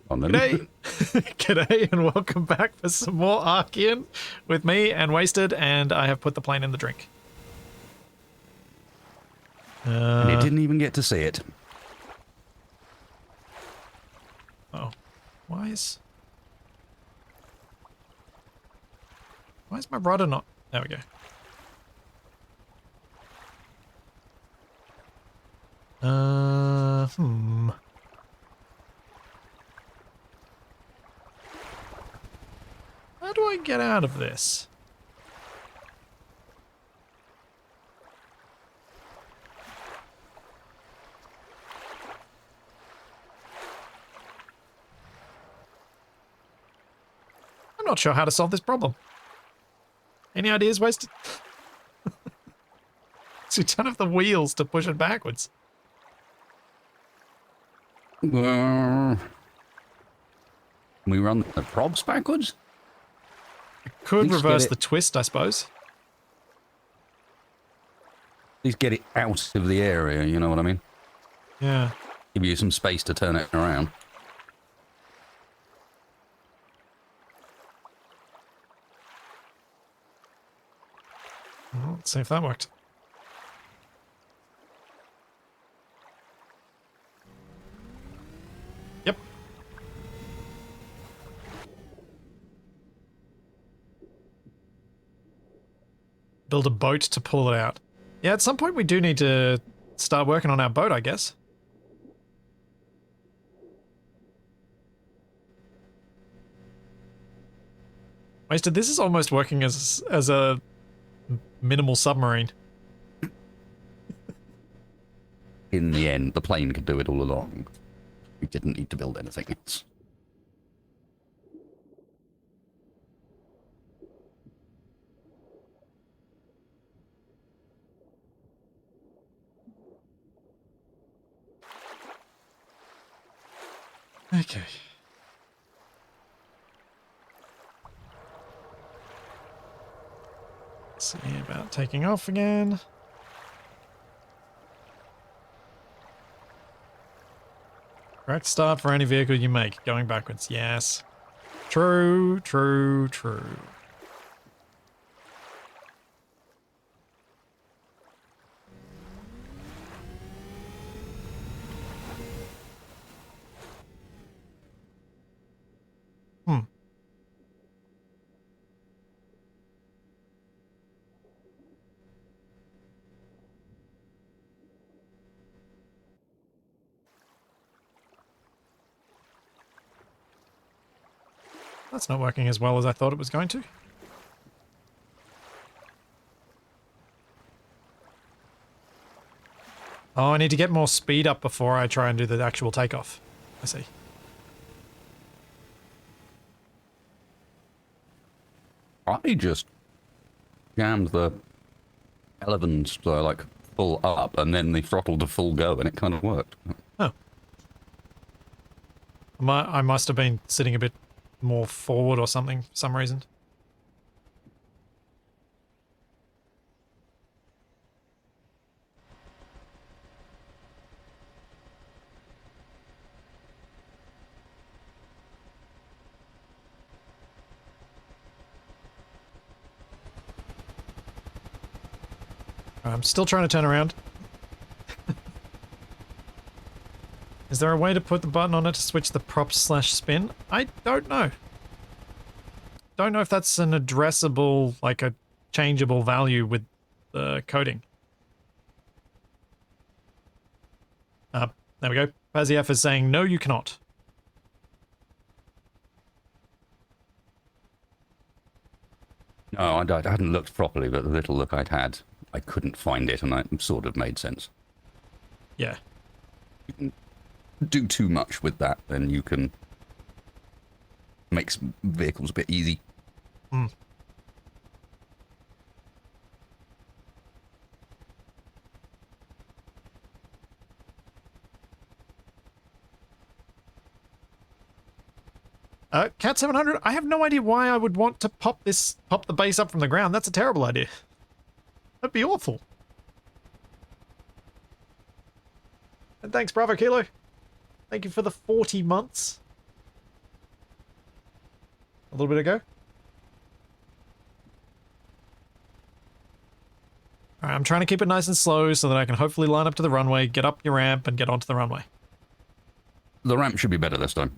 On then. G'day! G'day and welcome back for some more Archean with me and Wasted, and I have put the plane in the drink. And he didn't even get to see it. Oh. Why is my rudder not... There we go. How do I get out of this? I'm not sure how to solve this problem. Any ideas, Wasted? So you don't have the wheels to push it backwards. We run the props backwards? Could reverse the twist, I suppose. At least get it out of the area, you know what I mean? Yeah. Give you some space to turn it around. Well, let's see if that worked. Yep. Build a boat to pull it out. Yeah, at some point we do need to start working on our boat, I guess. Wasted, this is almost working as a minimal submarine. In the end, the plane could do it all along. We didn't need to build anything else. Okay. See about taking off again. Correct start for any vehicle you make. Going backwards. Yes. True, true, true. That's not working as well as I thought it was going to. Oh, I need to get more speed up before I try and do the actual takeoff. I see. I just jammed the elevens like full up and then the throttle to full go and it kind of worked. Oh. I must have been sitting a bit more forward or something for some reason. I'm still trying to turn around. Is there a way to put the button on it to switch the prop/spin? I don't know. Don't know if that's an addressable, like a changeable value with the coding. There we go. Pazieff is saying, no, you cannot. No, I hadn't looked properly, but the little look I'd had, I couldn't find it, and it sort of made sense. Yeah. You can do too much with that, then you can make some vehicles a bit easy. Hmm. Cat 700, I have no idea why I would want to pop the base up from the ground. That's a terrible idea. That'd be awful. And thanks, Bravo Kilo. Thank you for the 40 months. little bit ago. All right, I'm trying to keep it nice and slow so that I can hopefully line up to the runway, get up your ramp, and get onto the runway. The ramp should be better this time.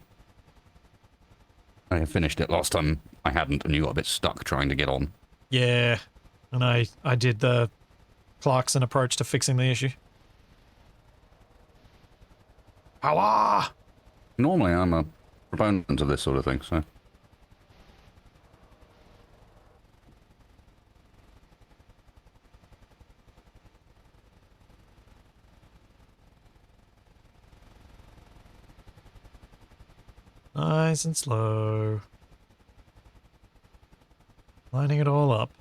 I finished it last time. I hadn't, and you got a bit stuck trying to get on. Yeah, and I did the Clarkson approach to fixing the issue. Power! Normally, I'm a proponent of this sort of thing, so... Nice and slow. Lining it all up.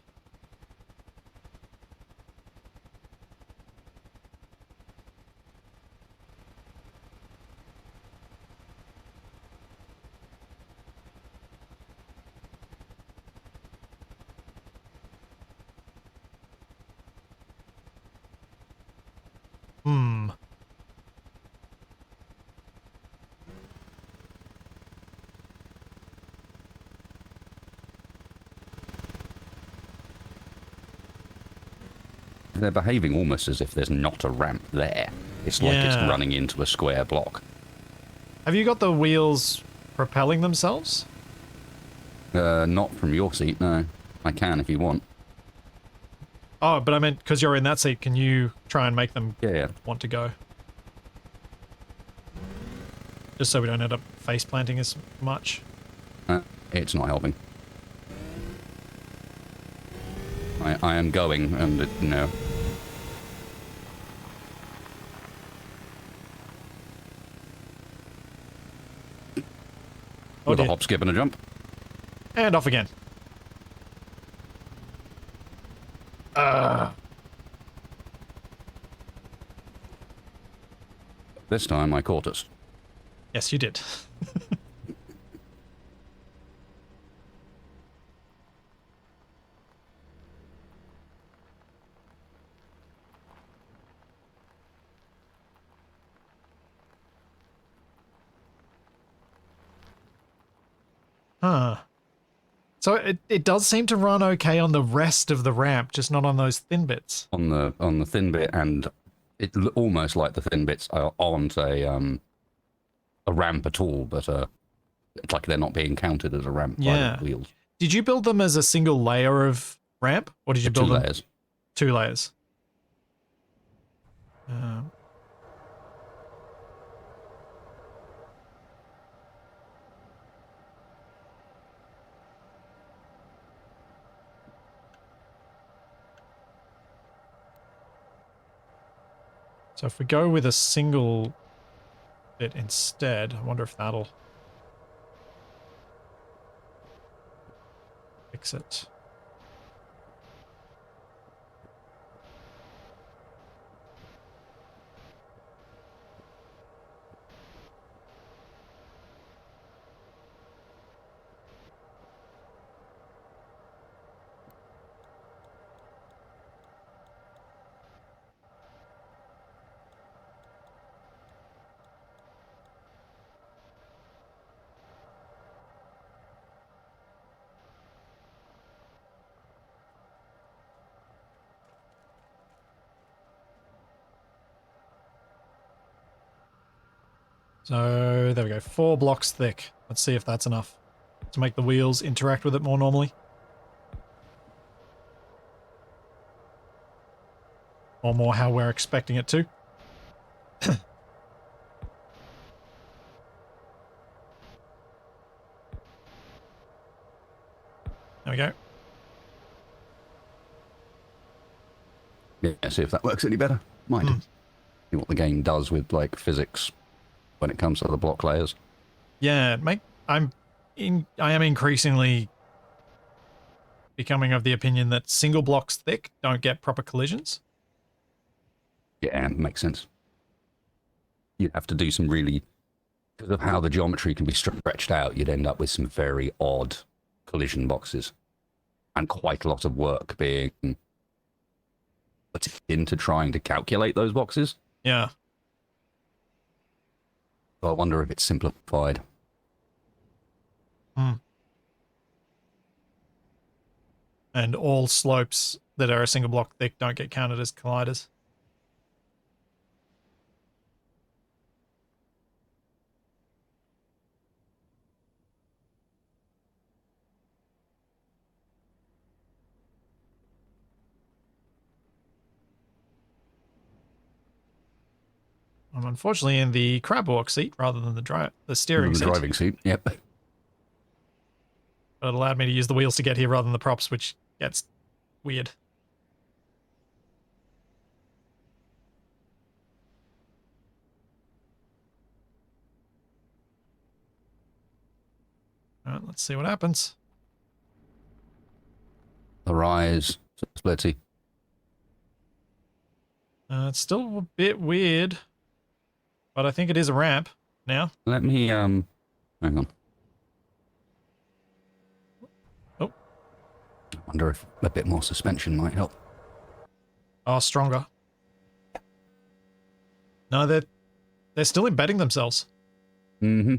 They're behaving almost as if there's not a ramp there. It's like it's running into a square block. Have you got the wheels propelling themselves? Not from your seat, no. I can if you want. Oh, but I meant because you're in that seat, can you try and make them Yeah. want to go? Just so we don't end up face planting as much. It's not helping. I am going, and no. With a hop, skip, and a jump. And off again. This time I caught us. Yes, you did. Huh. So it does seem to run okay on the rest of the ramp, just not on those thin bits. On the thin bit, and it almost like the thin bits aren't a ramp at all, but it's like they're not being counted as a ramp by the wheels. Did you build them as a single layer of ramp, or did you build them? 2 layers. 2 layers. So if we go with a single bit instead, I wonder if that'll fix it. So there we go, 4 blocks thick. Let's see if that's enough to make the wheels interact with it more normally. Or more how we're expecting it to. There we go. Yeah, see if that works any better. Might. See what the game does with like physics when it comes to the block layers. Yeah, I am increasingly becoming of the opinion that single blocks thick don't get proper collisions. Yeah, makes sense. You'd have to do some really, because of how the geometry can be stretched out, you'd end up with some very odd collision boxes. And quite a lot of work being put into trying to calculate those boxes. Yeah. So I wonder if it's simplified. and all slopes that are a single block thick don't get counted as colliders. I'm unfortunately in the crab walk seat rather than the steering seat. The driving seat, yep. But it allowed me to use the wheels to get here rather than the props, which gets weird. Alright, let's see what happens. The rise, splitty. It's still a bit weird, but I think it is a ramp now. Let me, hang on. Oh. I wonder if a bit more suspension might help. Oh, stronger. No, they're still embedding themselves. Mm-hmm.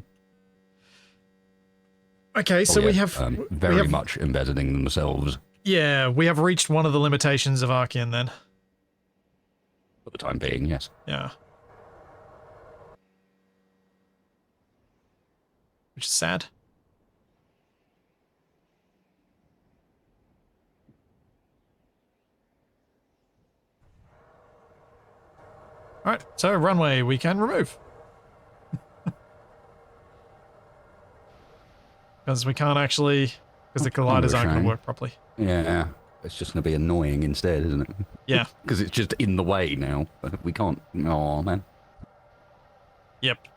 Okay, so we have... very much embedding themselves. Yeah, we have reached one of the limitations of Archean then. For the time being, yes. Yeah. Which is sad. Alright, so runway we can remove. Because we can't actually... Because the colliders aren't going to work properly. Yeah, it's just going to be annoying instead, isn't it? Yeah. Because it's just in the way now. We can't... Oh, man. Yep.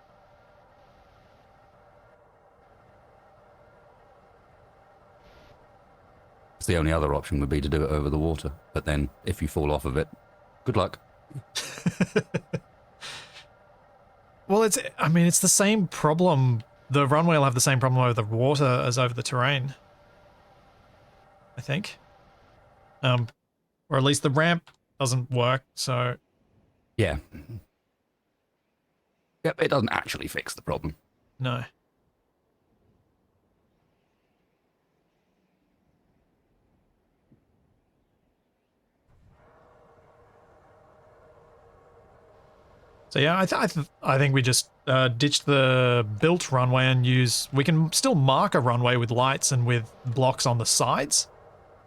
The only other option would be to do it over the water. But then, if you fall off of it, good luck. Well, I mean, it's the same problem. The runway will have the same problem over the water as over the terrain. I think. Or at least the ramp doesn't work, so... Yeah. Yep, it doesn't actually fix the problem. No. So yeah, I think we just ditch the built runway and use... We can still mark a runway with lights and with blocks on the sides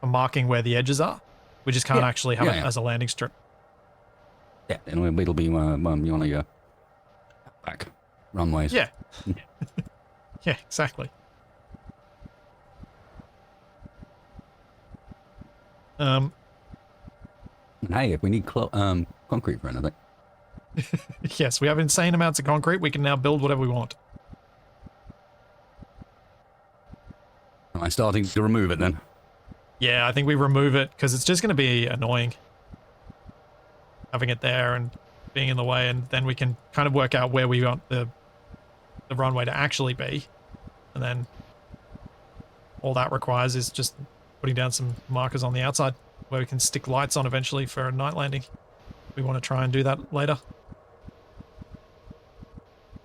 for marking where the edges are. We just can't actually have it as a landing strip. Yeah, and it'll be one of your back runways. Yeah. Yeah, exactly. Hey, if we need concrete for anything. Yes, we have insane amounts of concrete. We can now build whatever we want. Am I starting to remove it then? Yeah, I think we remove it because it's just going to be annoying. Having it there and being in the way, and then we can kind of work out where we want the runway to actually be. And then all that requires is just putting down some markers on the outside where we can stick lights on eventually for a night landing. We want to try and do that later.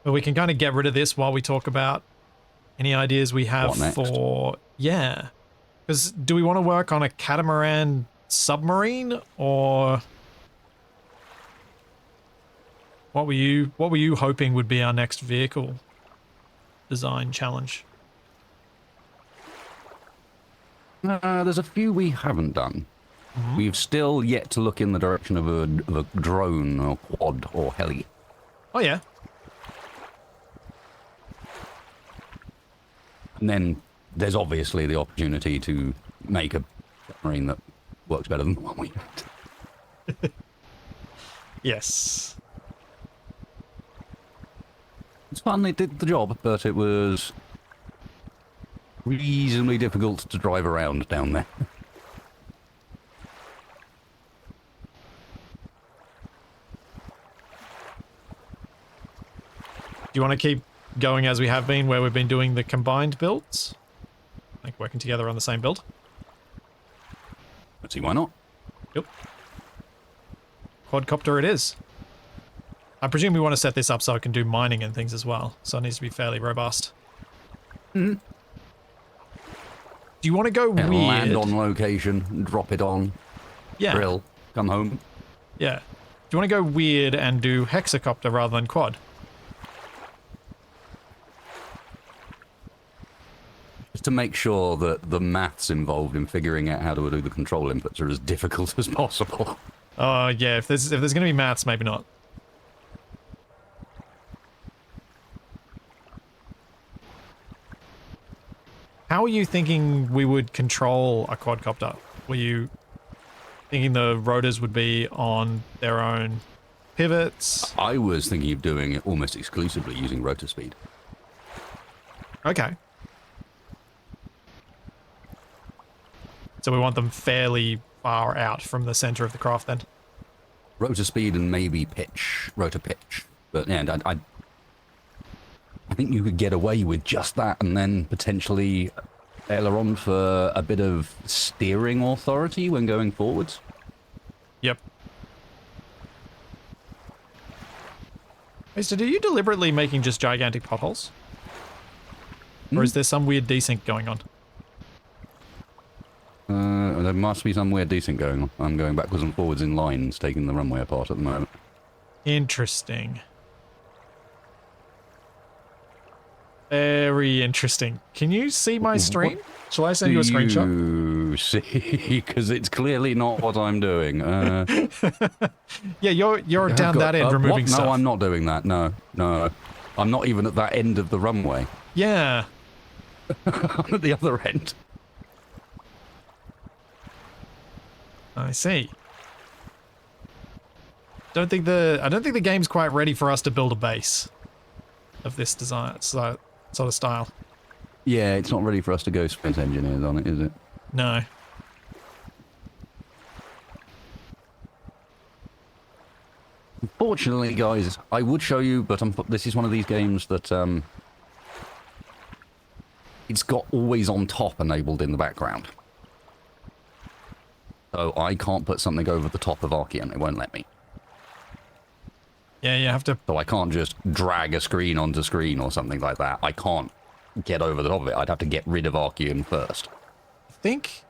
But we can kind of get rid of this while we talk about any ideas we have for... Yeah. Because do we want to work on a catamaran submarine, or... What were you hoping would be our next vehicle design challenge? There's a few we haven't done. Mm-hmm. We've still yet to look in the direction of a drone or quad or heli. Oh yeah. And then there's obviously the opportunity to make a submarine that works better than the one we had. Yes. It's fun, it did the job, but it was reasonably difficult to drive around down there. Do you want to keep going as we have been, where we've been doing the combined builds? Like working together on the same build? Let's see, why not? Yep. Quadcopter it is. I presume we want to set this up so it can do mining and things as well, so it needs to be fairly robust. Mm-hmm. Do you want to go Yeah, weird? land on location, drop it on, Yeah. drill, come home. Yeah. Do you want to go weird and do hexacopter rather than quad? Just to make sure that the maths involved in figuring out how to do the control inputs are as difficult as possible. Oh, yeah, if there's going to be maths, maybe not. How are you thinking we would control a quadcopter? Were you thinking the rotors would be on their own pivots? I was thinking of doing it almost exclusively using rotor speed. Okay. So we want them fairly far out from the center of the craft then? Rotor speed and maybe pitch, rotor pitch. But yeah, I think you could get away with just that and then potentially aileron for a bit of steering authority when going forwards. Yep. Wasted, are you deliberately making just gigantic potholes? Or is there some weird desync going on? There must be some weird desync going on. I'm going backwards and forwards in lines, taking the runway apart at the moment. Interesting. Very interesting. Can you see my stream? Shall I send you a screenshot? You see, because it's clearly not what I'm doing. Yeah, you're down that end removing stuff. No, I'm not doing that. No. I'm not even at that end of the runway. Yeah. I'm at the other end. I see. I don't think the game's quite ready for us to build a base of this design sort of style. Yeah, it's not ready for us to go sprint engineers on it, is it? No. Unfortunately, guys, I would show you, but this is one of these games that it's got always on top enabled in the background. So I can't put something over the top of Archean. It won't let me. Yeah, you have to... So I can't just drag a screen onto screen or something like that. I can't get over the top of it. I'd have to get rid of Archean first. I think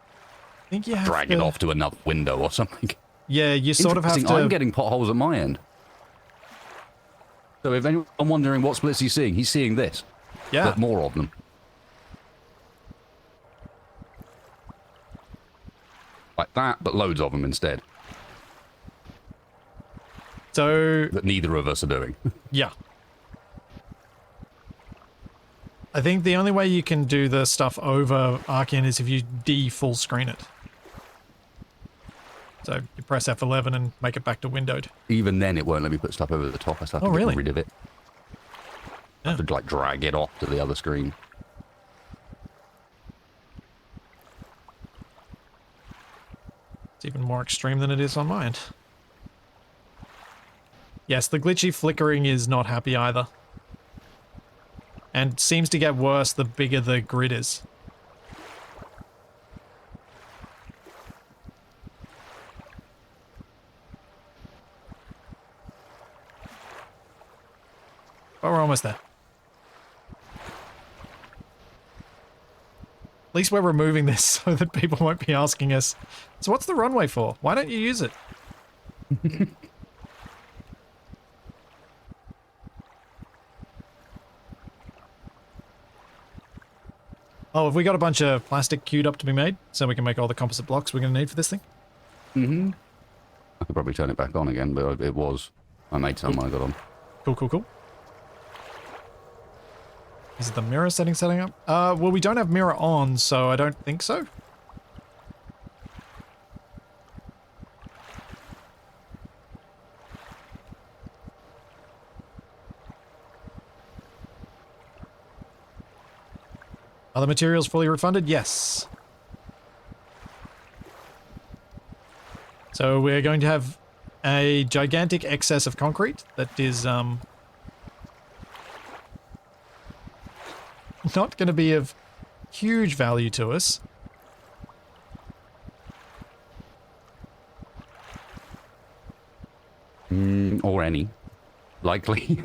you have drag to... it off to another window or something. Yeah, you sort of have to... I'm getting potholes at my end. So if anyone wondering what splits he's seeing this. Yeah. But more of them. Like that, but loads of them instead. So... That neither of us are doing. Yeah. I think the only way you can do the stuff over Archean is if you de-full screen it. So you press F11 and make it back to windowed. Even then, it won't let me put stuff over the top. I still have to get rid of it. I have to like drag it off to the other screen. It's even more extreme than it is on my end. Yes, the glitchy flickering is not happy either. And seems to get worse the bigger the grid is. But we're almost there. At least we're removing this so that people won't be asking us, so what's the runway for? Why don't you use it? Oh, have we got a bunch of plastic queued up to be made so we can make all the composite blocks we're going to need for this thing? Mm-hmm. I could probably turn it back on again, but it was. I made some when I got on. Cool, cool, cool. Is it the mirror setting up? Well, we don't have mirror on, so I don't think so. Are the materials fully refunded? Yes. So we're going to have a gigantic excess of concrete that is not going to be of huge value to us. Or any. Likely.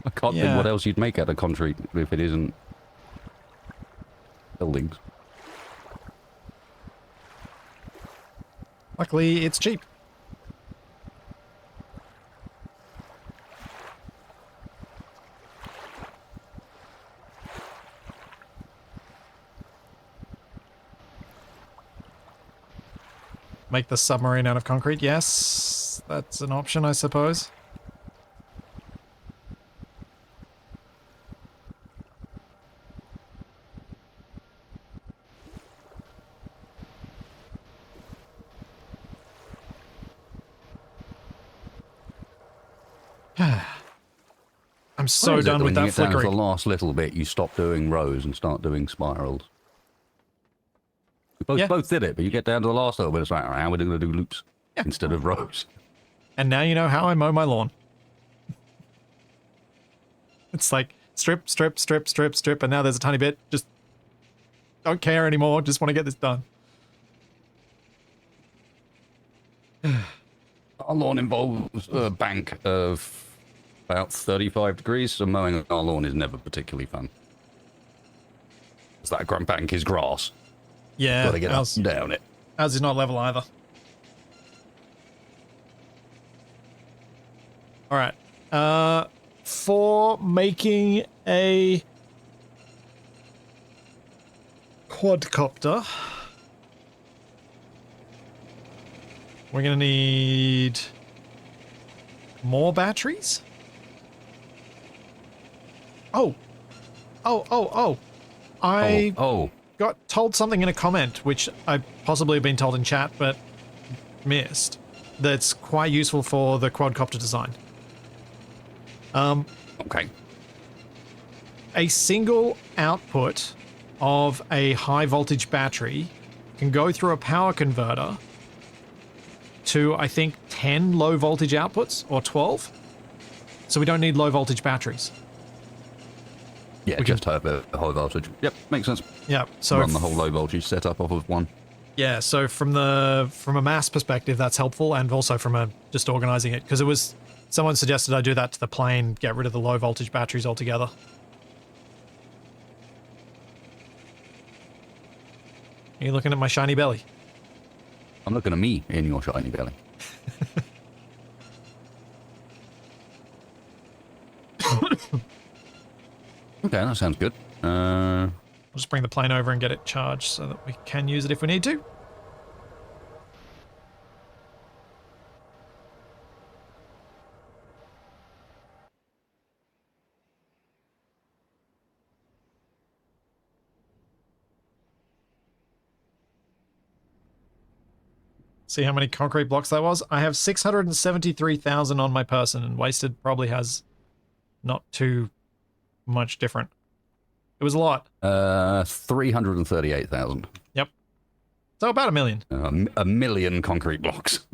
I can't think what else you'd make out of concrete if it isn't buildings. Luckily, it's cheap. Make the submarine out of concrete? Yes, that's an option, I suppose. I'm so Why is it done with when you that get down to the flickering. last little bit, you stop doing rows and start doing spirals? We both did it, but you get down to the last little bit, it's like, all right, we're going to do loops instead of rows. And now you know how I mow my lawn. It's like strip, strip, strip, strip, strip, and now there's a tiny bit. Just don't care anymore. Just want to get this done. Our lawn involves a bank of about 35 degrees, so mowing our lawn is never particularly fun. Because that grunt bank is grass. Yeah, Got to get up and down it. ours is not level either. All right. For making a quadcopter, we're going to need more batteries. Oh. I got told something in a comment, which I possibly have been told in chat, but missed, that's quite useful for the quadcopter design. Okay. A single output of a high voltage battery can go through a power converter to, I think, 10 low voltage outputs, or 12. So we don't need low voltage batteries. Yeah, We just have a high voltage. Yep, makes sense. Yeah, so Run the whole low voltage setup off of one. yeah, so from a mass perspective, that's helpful, and also from just organizing it, because it was someone suggested I do that to the plane, get rid of the low voltage batteries altogether. Are you looking at my shiny belly? I'm looking at me in your shiny belly. Okay, that sounds good. I'll just bring the plane over and get it charged so that we can use it if we need to. See how many concrete blocks that was? I have 673,000 on my person, and wasted probably has not too much different. It was a lot. 338,000. Yep. So about 1 million. A million concrete blocks.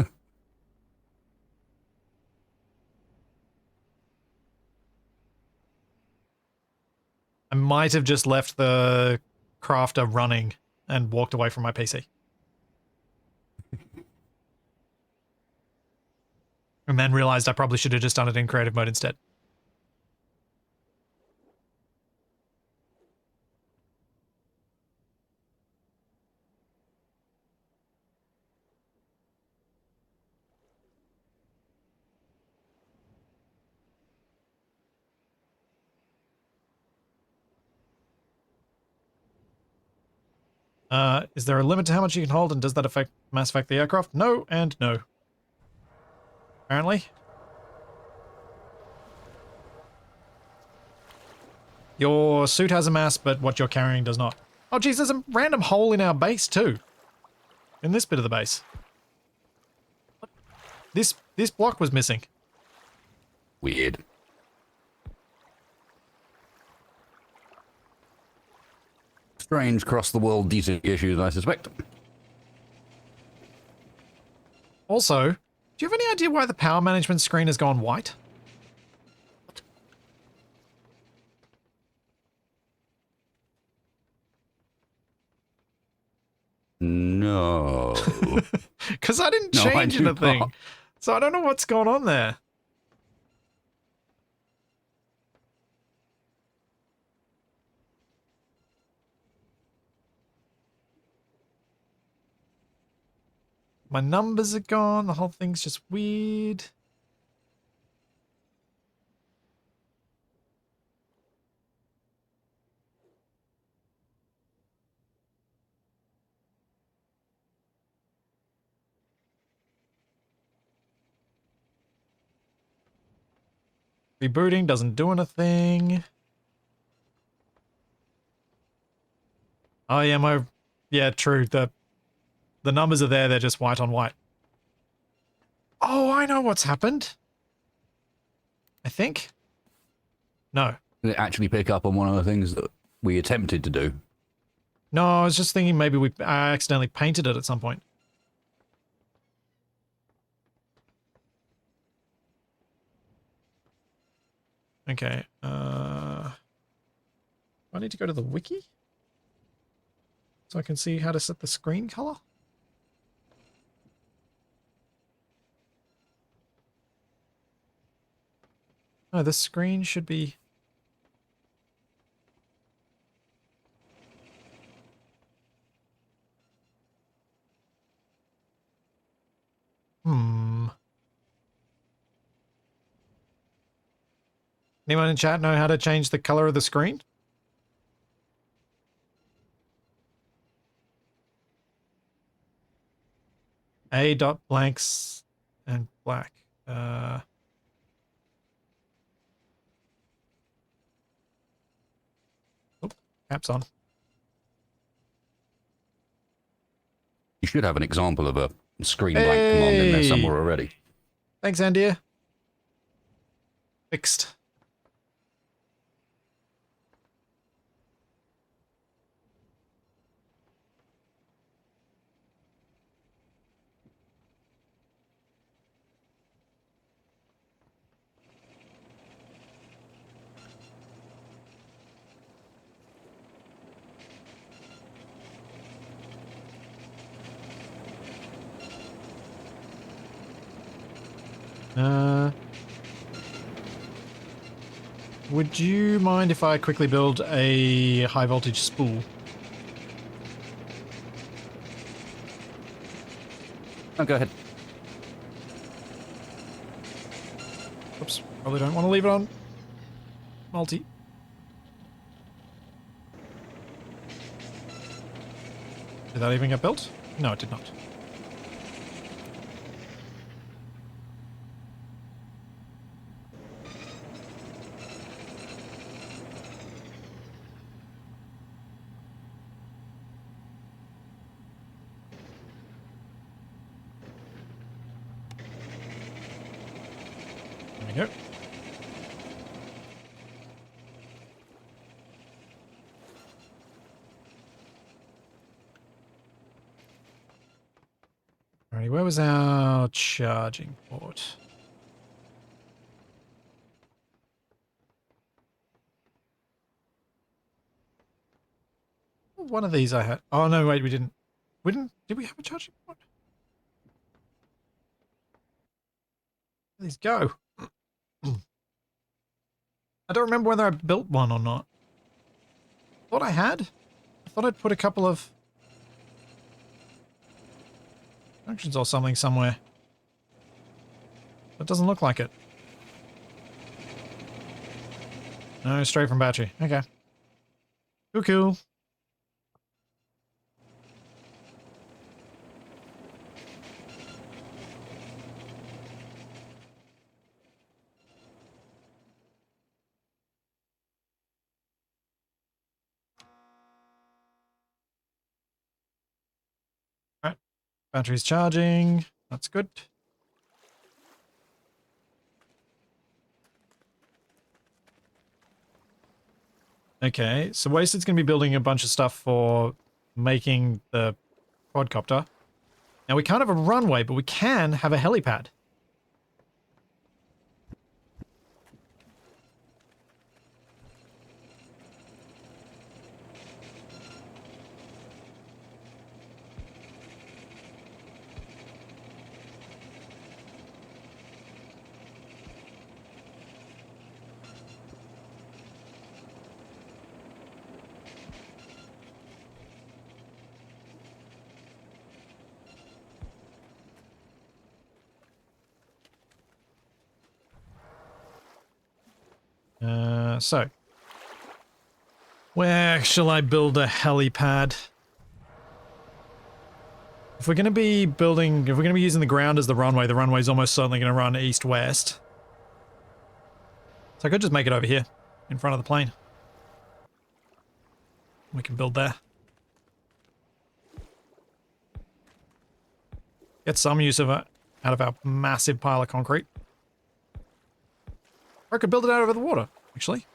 I might have just left the crafter running and walked away from my PC. And then realized I probably should have just done it in creative mode instead. Is there a limit to how much you can hold, and does that affect mass affect the aircraft? No, and no. Apparently. Your suit has a mass, but what you're carrying does not. Oh geez, there's a random hole in our base too. In this bit of the base. This block was missing. Weird. Strange cross-the-world DC issues, I suspect. Also, do you have any idea why the power management screen has gone white? No. Because I didn't No, I change do anything. not. So I don't know what's going on there. My numbers are gone. The whole thing's just weird. Rebooting doesn't do anything. Oh yeah, yeah, true. The numbers are there, they're just white on white. Oh, I know what's happened. I think. No. Did it actually pick up on one of the things that we attempted to do? No, I was just thinking maybe we accidentally painted it at some point. Okay, I need to go to the wiki? So I can see how to set the screen color? No, the screen should be... Anyone in chat know how to change the color of the screen? A dot blanks and black. Caps on. You should have an example of a screen blank command in there somewhere already. Thanks, Andia. Fixed. Would you mind if I quickly build a high voltage spool? Oh, go ahead. Oops, probably don't want to leave it on multi. Did that even get built? No, it did not. There we go. Alrighty, where was our charging port? One of these I had. Oh no, wait, we didn't. We didn't. Did we have a charging port? Where did these go? I don't remember whether I built one or not. Thought I had. I thought I'd put a couple of functions or something somewhere. It doesn't look like it. No, straight from battery. Okay. Cool, cool. Alright. Battery's charging. That's good. Okay, so Wasted's going to be building a bunch of stuff for making the quadcopter. Now, we can't have a runway, but we can have a helipad. So, where shall I build a helipad? If we're going to be using the ground as the runway's almost certainly going to run east-west. So I could just make it over here, in front of the plane. We can build there. Get some use of it out of our massive pile of concrete. Or I could build it out over the water, actually.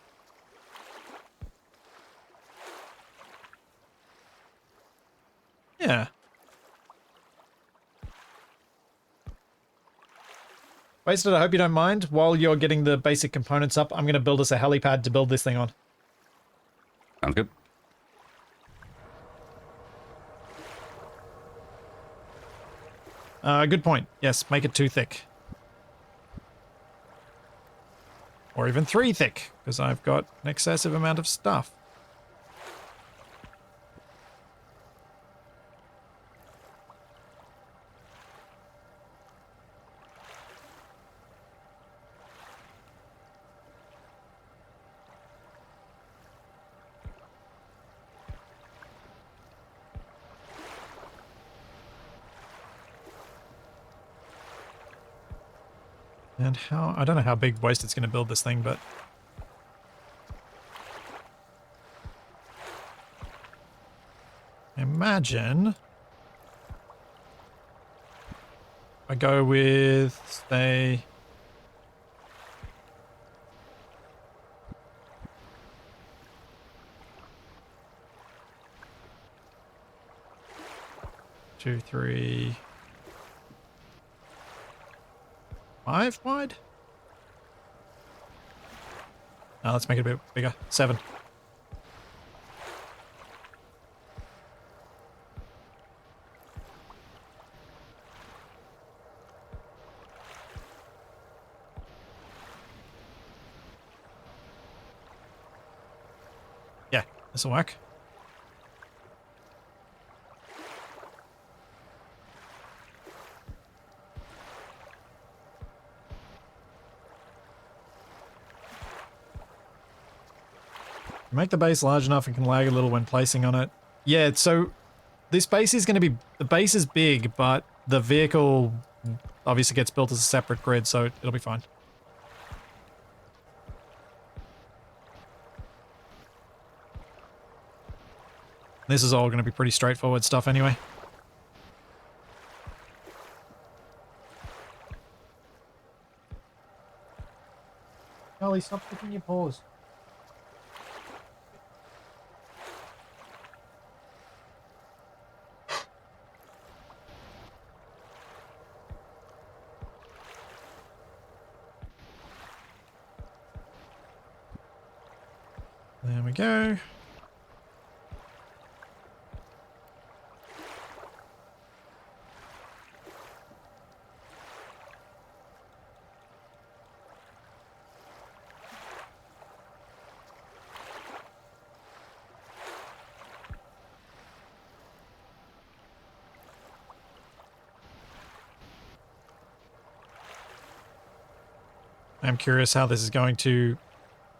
Yeah. Wasted, I hope you don't mind. While you're getting the basic components up, I'm going to build us a helipad to build this thing on. Sounds good. Good point. Yes, make it 2 thick. Or even 3 thick, because I've got an excessive amount of stuff. And I don't know how big Wasted's going to build this thing, but... Imagine... I go with, say... Two, 3... 5 wide? Now let's make it a bit bigger. 7. Yeah, this'll work. Make the base large enough and can lag a little when placing on it. Yeah, so this base is going to be... The base is big, but the vehicle obviously gets built as a separate grid, so it'll be fine. This is all going to be pretty straightforward stuff anyway. Ellie, stop picking your paws. There we go. I'm curious how this is going to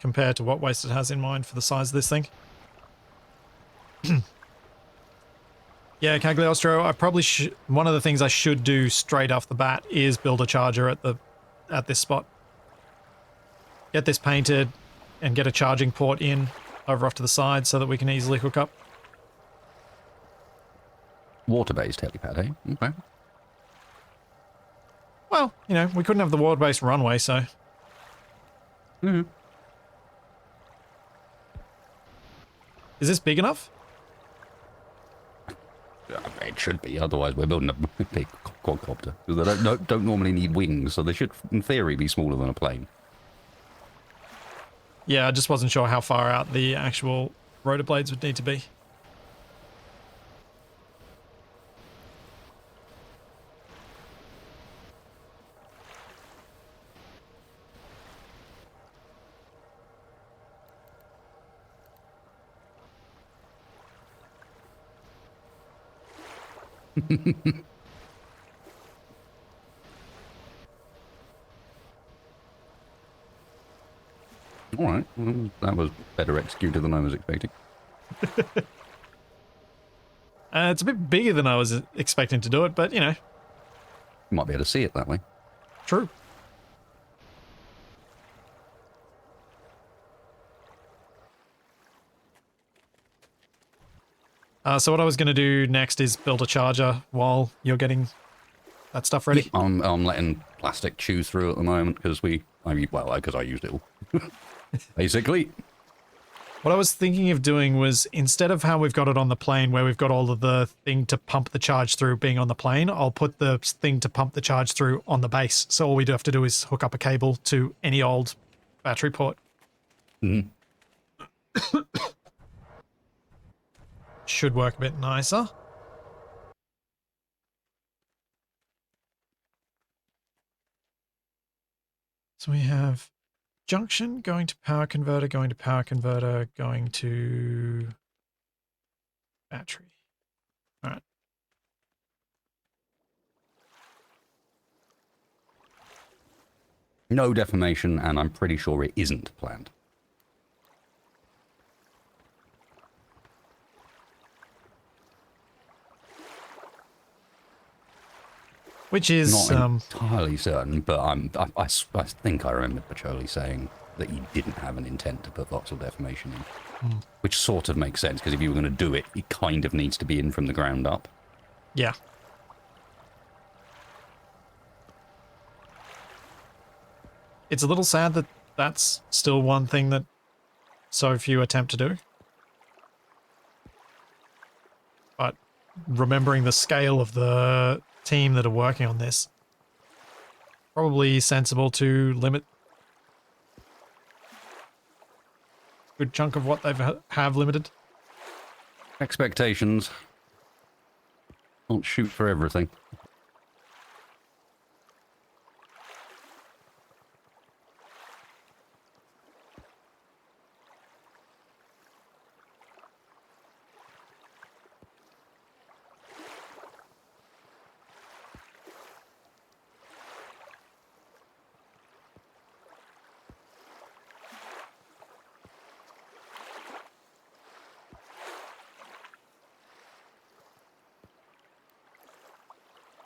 compare to what Wasted has in mind for the size of this thing. Yeah, Cagliostro, I probably one of the things I should do straight off the bat is build a charger at this spot. Get this painted and get a charging port in over off to the side so that we can easily hook up. Water-based helipad, eh? Okay. Well, you know, we couldn't have the water-based runway, so... Mm-hmm. Is this big enough? It should be, otherwise we're building a big quadcopter. Because they don't normally need wings, so they should, in theory, be smaller than a plane. Yeah, I just wasn't sure how far out the actual rotor blades would need to be. All right. Well, that was better executed than I was expecting. It's a bit bigger than I was expecting to do it, but, you know, You might be able to see it that way. true. So what I was going to do next is build a charger while you're getting that stuff ready. Yeah, I'm letting plastic chew through at the moment because I used it all. Basically. What I was thinking of doing was, instead of how we've got it on the plane where we've got all of the thing to pump the charge through being on the plane, I'll put the thing to pump the charge through on the base. So all we do have to do is hook up a cable to any old battery port. Mm. Should work a bit nicer. So we have junction going to power converter, going to power converter, going to battery. All right. No deformation, and I'm pretty sure it isn't planned. Which is Not entirely certain, but I think I remember Pacholi saying that he didn't have an intent to put voxel deformation in. Which sort of makes sense, because if you were going to do it, it kind of needs to be in from the ground up. yeah. It's a little sad that that's still one thing that so few attempt to do. But remembering the scale of the team that are working on this, probably sensible to limit a good chunk of what they have limited. Expectations. Don't shoot for everything.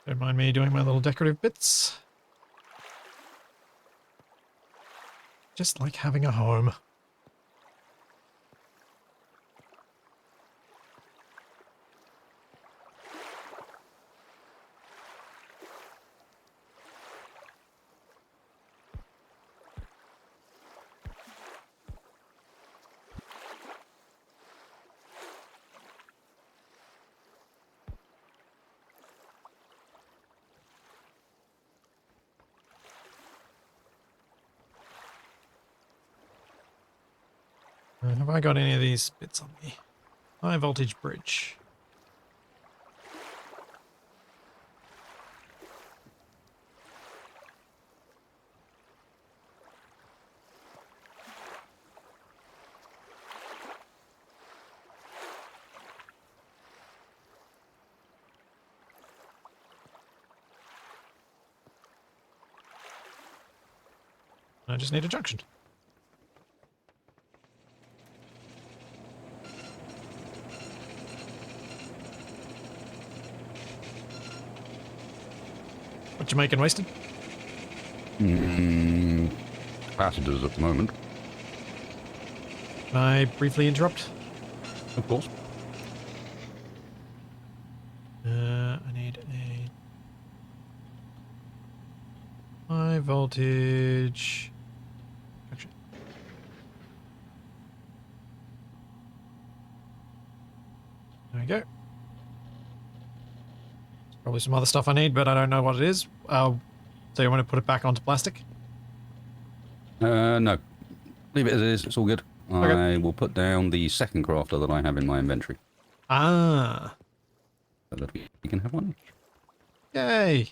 Don't mind me doing my little decorative bits. Just like having a home. Have I got any of these bits on me? High voltage bridge. I just need a junction. What you making, Wasted? Passengers at the moment. Can I briefly interrupt? Of course. I need a high voltage junction. There we go. Probably some other stuff I need, but I don't know what it is. So you want to put it back onto plastic? No. Leave it as it is. It's all good. Okay. I will put down the second crafter that I have in my inventory. Ah. So that we can have one. Yay.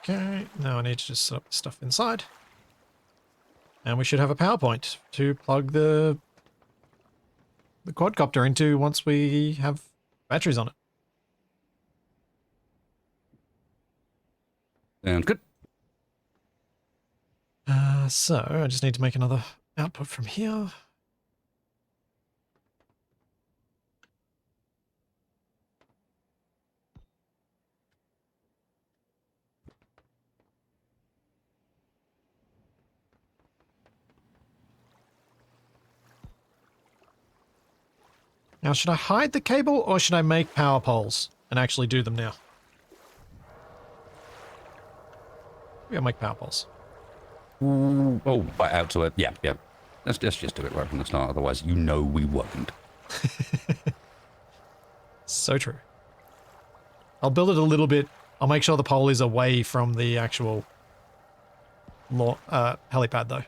Okay, now I need to just set up the stuff inside. And we should have a power point to plug the quadcopter into once we have batteries on it. Sounds good. So I just need to make another output from here. Now, should I hide the cable or should I make power poles and actually do them now? Maybe I'll make power poles. Oh, right out to it. Yeah, yeah. Let's just do it right from the start. Otherwise, you know we won't. So true. I'll build it a little bit. I'll make sure the pole is away from the actual helipad, though.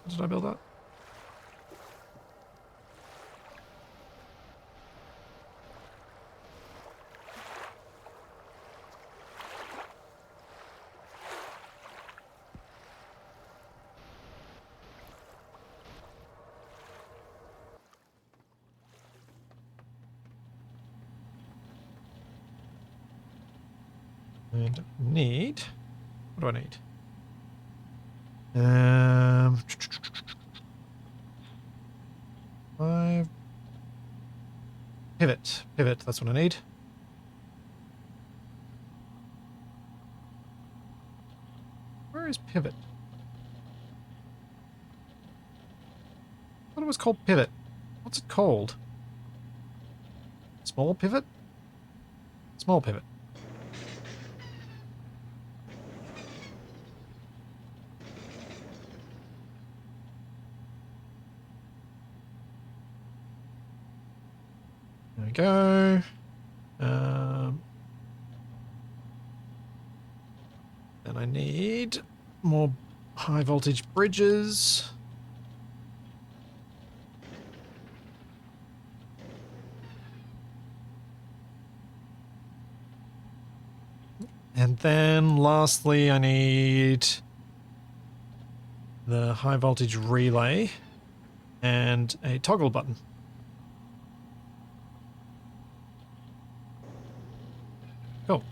Did I build that? And need... What do I need? Pivot, that's what I need. Where is pivot? I thought it was called pivot. What's it called? Small pivot? Small pivot. There we go. Then I need more high voltage bridges. And then lastly, I need the high voltage relay and a toggle button. Cool.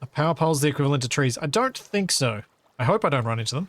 A power pole's the equivalent to trees. I don't think so. I hope I don't run into them.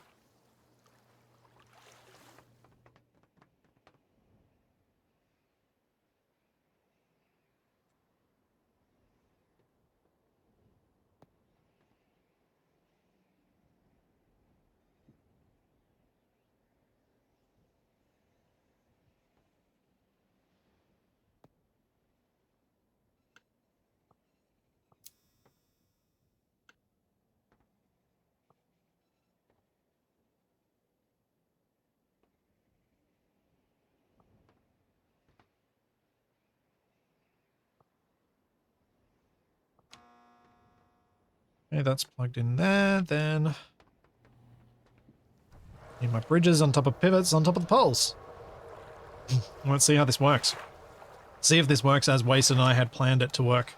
Okay, that's plugged in there, then need my bridges on top of pivots on top of the poles. Let's see how this works. See if this works as Wasted and I had planned it to work.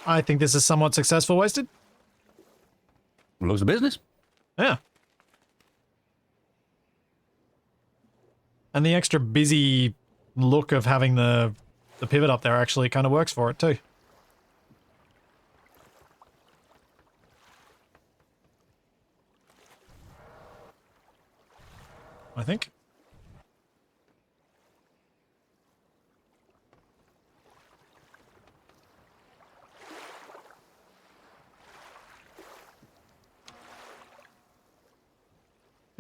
I think this is somewhat successful, Wasted. Looks the business. Yeah. And the extra busy look of having the pivot up there actually kind of works for it too. I think.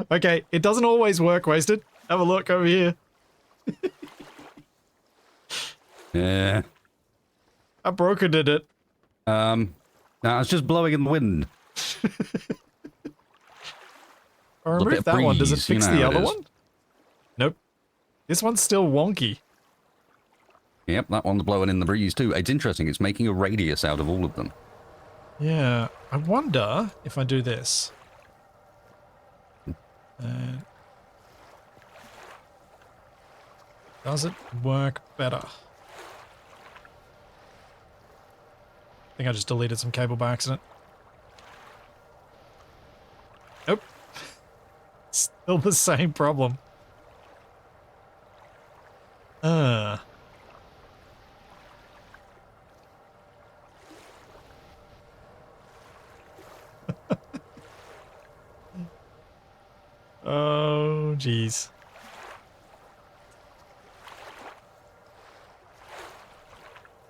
Okay, it doesn't always work, Wasted. Have a look over here. Yeah. How broken did it? No, it's just blowing in the wind. I A bit remove of that one. Does it breeze, you fix know the how it other is. one? Nope. This one's still wonky. Yep, that one's blowing in the breeze too. It's interesting. It's making a radius out of all of them. Yeah, I wonder if I do this. Does it work better? I think I just deleted some cable by accident. Nope. Still the same problem. Oh, jeez.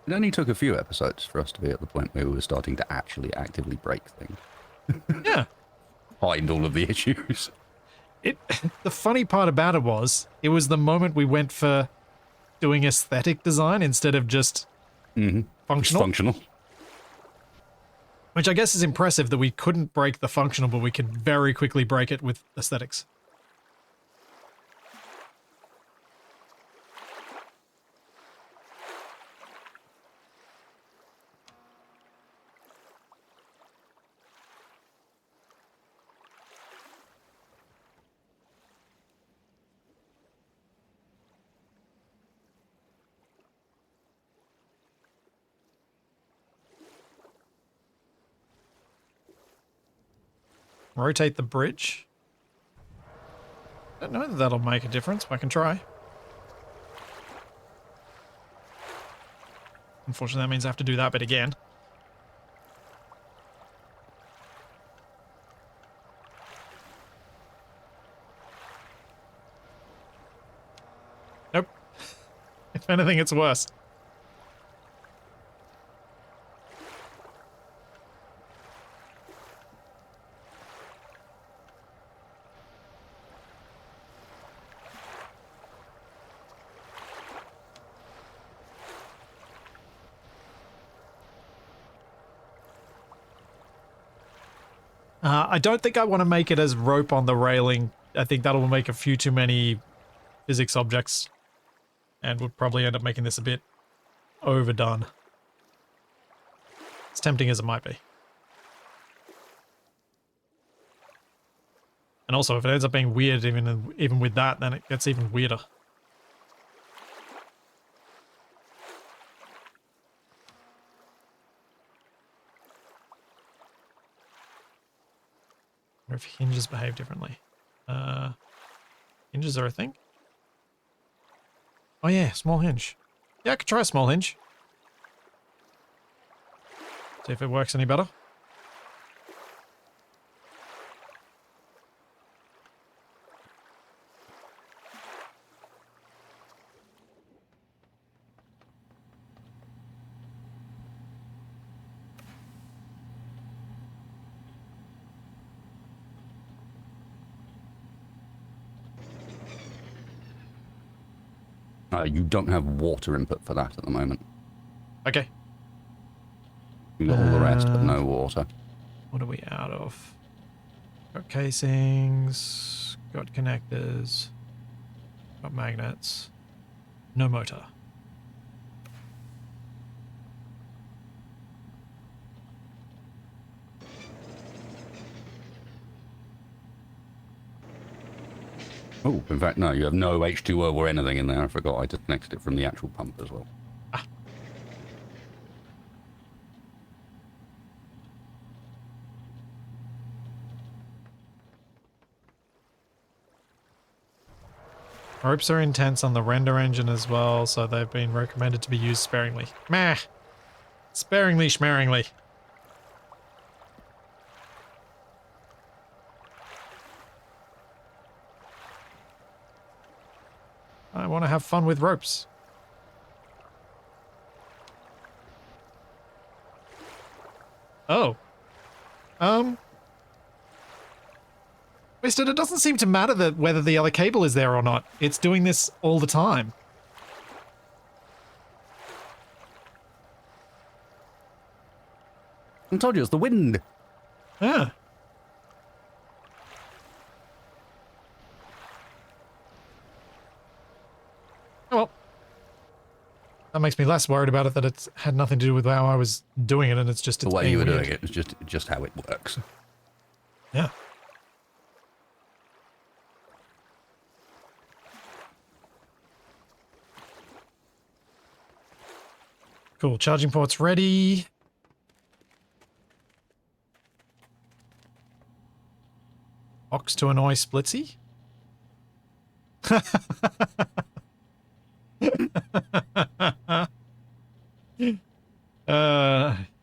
It only took a few episodes for us to be at the point where we were starting to actually actively break things. Yeah. Find all of the issues. The funny part about it was the moment we went for doing aesthetic design instead of just It's functional. functional. Which I guess is impressive that we couldn't break the functional, but we could very quickly break it with aesthetics. Rotate the bridge. Don't know that that'll make a difference, but I can try. Unfortunately, that means I have to do that bit again. Nope. If anything, it's worse. I don't think I want to make it as rope on the railing. I think that'll make a few too many physics objects and would probably end up making this a bit overdone. As tempting as it might be. And also, if it ends up being weird even with that, then it gets even weirder. Or if hinges behave differently. Hinges are a thing? Oh yeah, small hinge. Yeah, I could try a small hinge. See if it works any better. You don't have water input for that at the moment. Okay. You got all the rest, but no water. What are we out of? Got casings, got connectors, got magnets, no motor. Oh, in fact, no, you have no H2O or anything in there. I forgot I disconnected it from the actual pump as well. Ah. Ropes are intense on the render engine as well, so they've been recommended to be used sparingly. Meh! Sparingly schmaringly. have fun with ropes. Oh. Wasted, it doesn't seem to matter that whether the other cable is there or not. It's doing this all the time. I told you, it's the wind. Yeah. Oh, well. That makes me less worried about it, that it's had nothing to do with how I was doing it, and it's just The it's way being you were weird. doing it was just how it works. Yeah. Cool. Charging port's ready. Box to annoy Splitsy.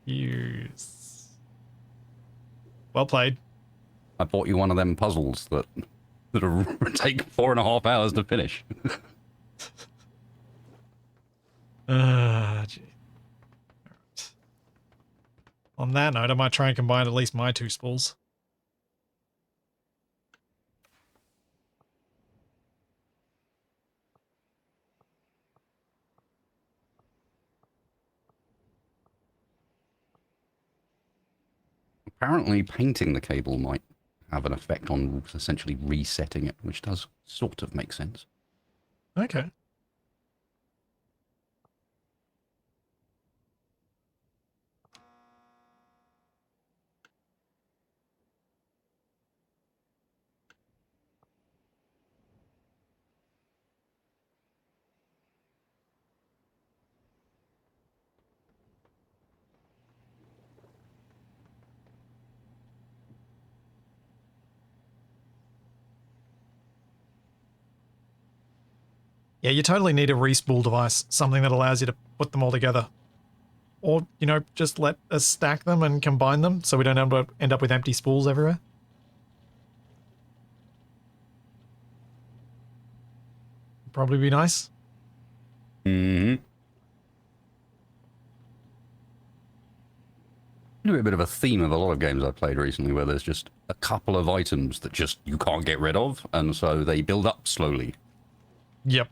Use. Well played. I bought you one of them puzzles that take 4.5 hours to finish. Gee. Alright. On that note, I might try and combine at least my two spools. Apparently, painting the cable might have an effect on essentially resetting it, which does sort of make sense. Okay. Yeah, you totally need a respool device, something that allows you to put them all together. Or, you know, just let us stack them and combine them so we don't end up with empty spools everywhere. Probably be nice. Mm-hmm. A bit of a theme of a lot of games I've played recently where there's just a couple of items that just you can't get rid of, and so they build up slowly. Yep.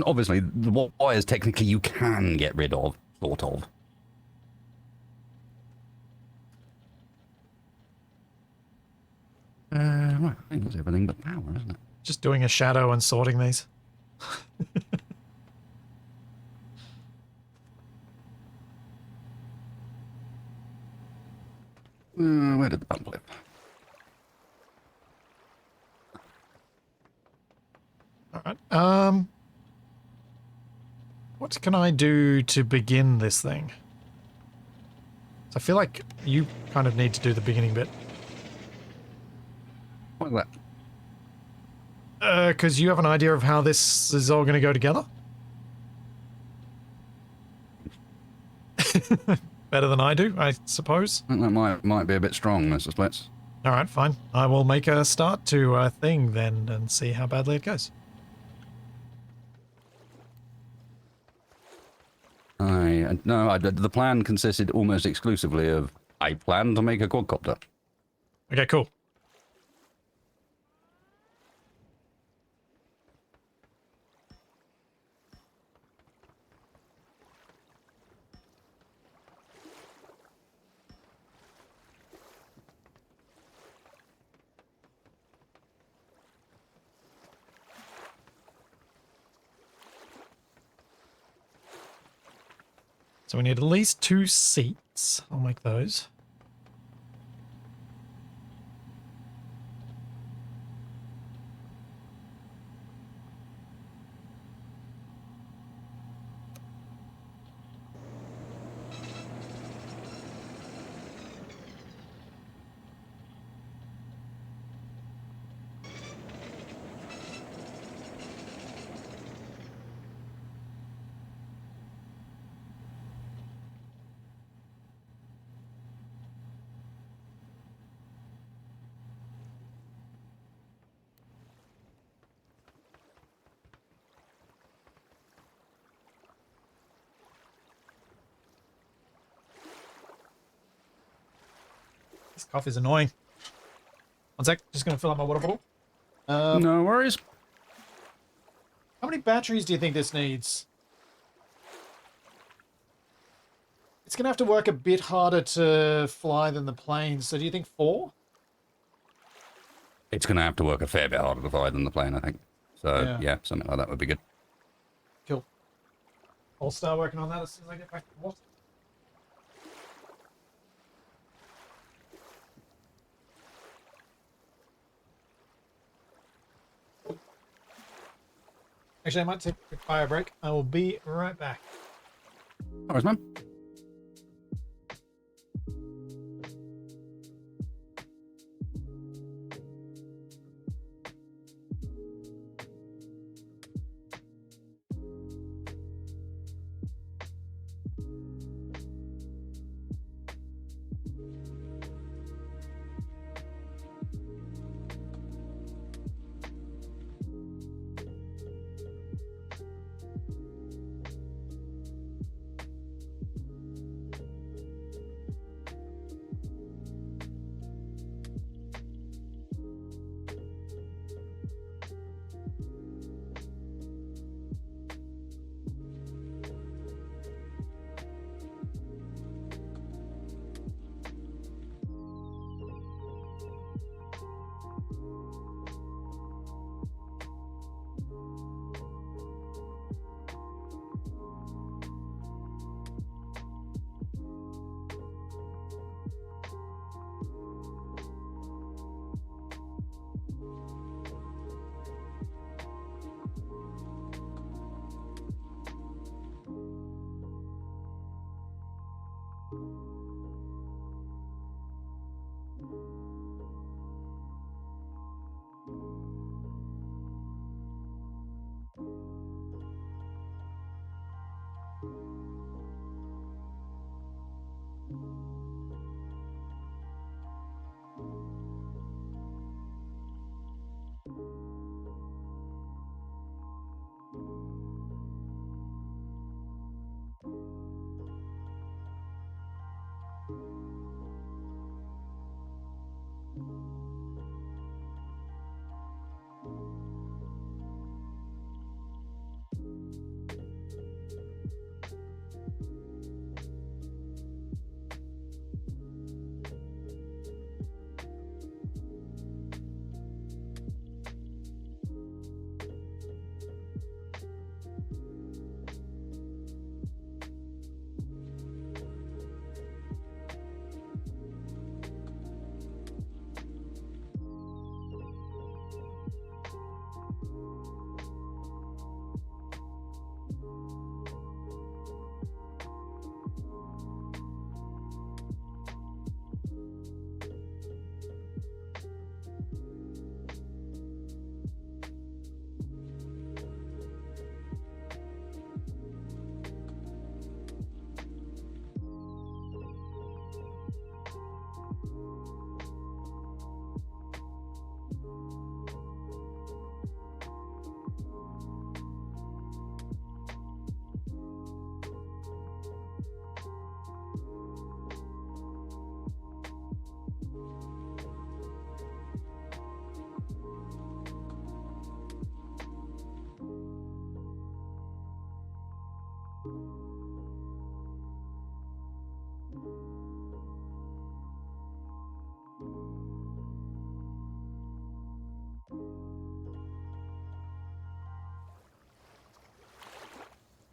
Obviously, the wires technically you can get rid of, sort of. Right, I think that's everything but power, isn't it? Just doing a shadow and sorting these. Where did the button live? Alright, what can I do to begin this thing? So I feel like you kind of need to do the beginning bit. What's that? Because you have an idea of how this is all going to go together? Better than I do, I suppose. I think that might be a bit strong, Mr. Splits. Alright, fine. I will make a start to a thing then and see how badly it goes. The plan consisted almost exclusively of I plan to make a quadcopter. Okay, cool. So we need at least 2 seats. I'll make those. This cough is annoying. One sec, just gonna fill up my water bottle. No worries. How many batteries do you think this needs? It's gonna have to work a bit harder to fly than the plane, so do you think 4? It's going to have to work a fair bit harder to fly than the plane, I think. So, yeah, something like that would be good. Cool. I'll start working on that as soon as I get back to the water. Actually, I might take a quick fire break. I will be right back. No worries, man.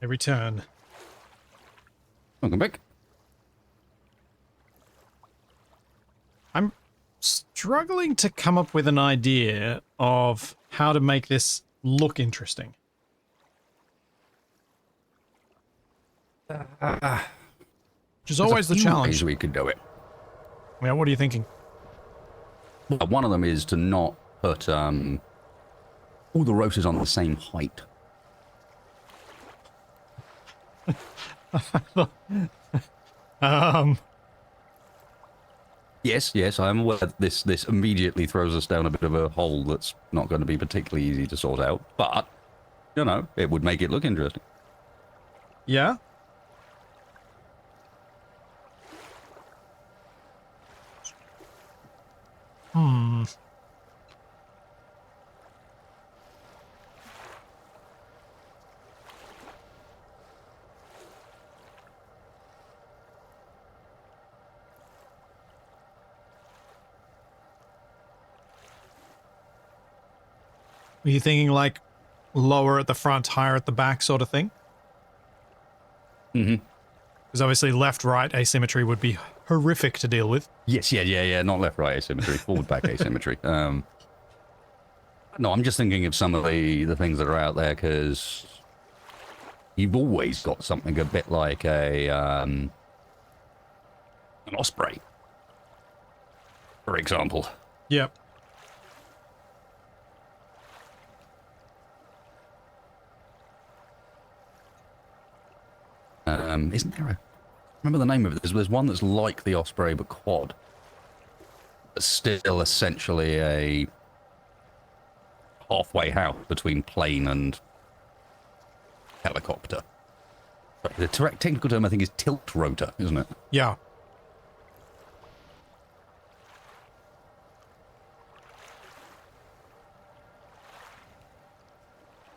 I return. Welcome back. I'm struggling to come up with an idea of how to make this look interesting. Which is always the challenge. Ways we could do it. Yeah, what are you thinking? One of them is to not put all the rotors on the same height. Yes, I'm aware that this immediately throws us down a bit of a hole that's not going to be particularly easy to sort out, but, you know, it would make it look interesting. Yeah? Were you thinking like lower at the front, higher at the back sort of thing? Mm-hmm. Because obviously left-right asymmetry would be horrific to deal with. Yes, yeah. Not left-right asymmetry, forward-back asymmetry. No, I'm just thinking of some of the things that are out there, because you've always got something a bit like an osprey, for example. Yep. Isn't there a... remember the name of it? There's one that's like the osprey but quad. It's still essentially a halfway house between plane and helicopter. The technical term, I think, is tilt rotor, isn't it? Yeah.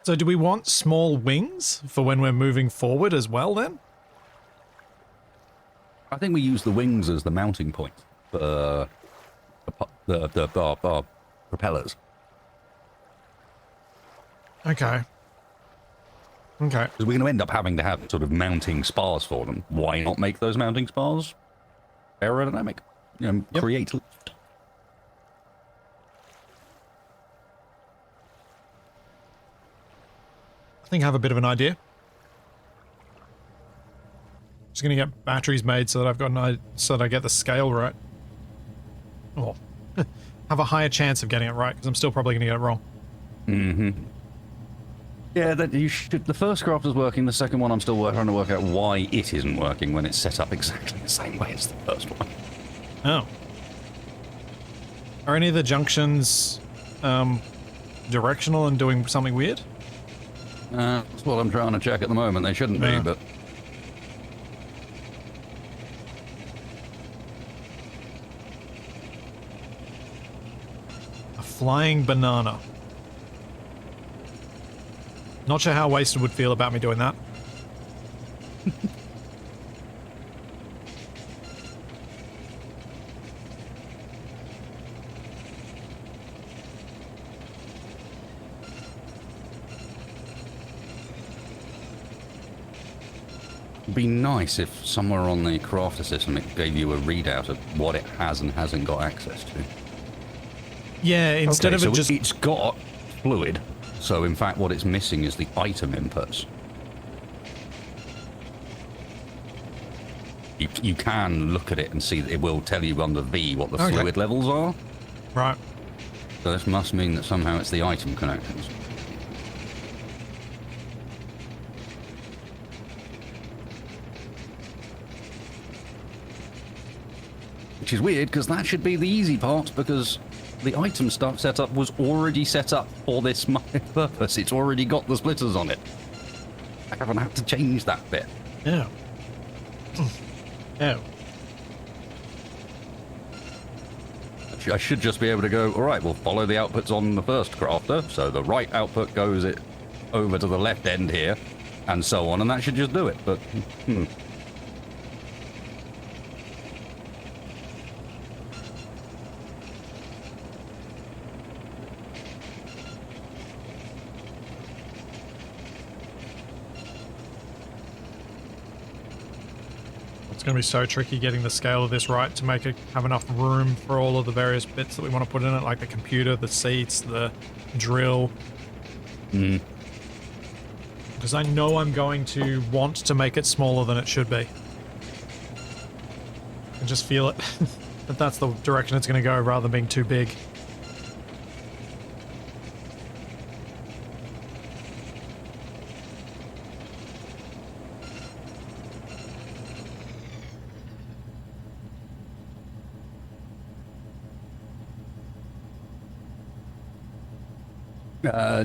So do we want small wings for when we're moving forward as well then? I think we use the wings as the mounting point for the propellers. Okay. Okay. Because we're going to end up having to have sort of mounting spars for them. Why not make those mounting spars aerodynamic? You know, Yep. create lift. I think I have a bit of an idea. Just gonna get batteries made so that I've got so that I get the scale right. Or have a higher chance of getting it right, because I'm still probably gonna get it wrong. Mm-hmm. Yeah, that you should. The first craft is working. The second one, I'm still trying to work out why it isn't working when it's set up exactly the same way as the first one. Oh. Are any of the junctions directional and doing something weird? That's what I'm trying to check at the moment. They shouldn't Yeah. be, but... A flying banana. Not sure how Wasted would feel about me doing that. It'd be nice if somewhere on the crafter system it gave you a readout of what it has and hasn't got access to. Yeah, instead Okay, of so it just... it's got fluid, so in fact what it's missing is the item inputs. You can look at it and see that it will tell you under V what the Okay. fluid levels are. Right. So this must mean that somehow it's the item connections. Which is weird, because that should be the easy part, because the item stuff setup was already set up for this purpose. It's already got the splitters on it. I haven't had to change that bit. Yeah. Oh. I should just be able to go, all right, we'll follow the outputs on the first crafter, so the right output goes it over to the left end here, and so on, and that should just do it, but... It's going to be so tricky getting the scale of this right to make it have enough room for all of the various bits that we want to put in it, like the computer, the seats, the drill. Because I know I'm going to want to make it smaller than it should be. I can just feel it. That that's the direction it's going to go rather than being too big.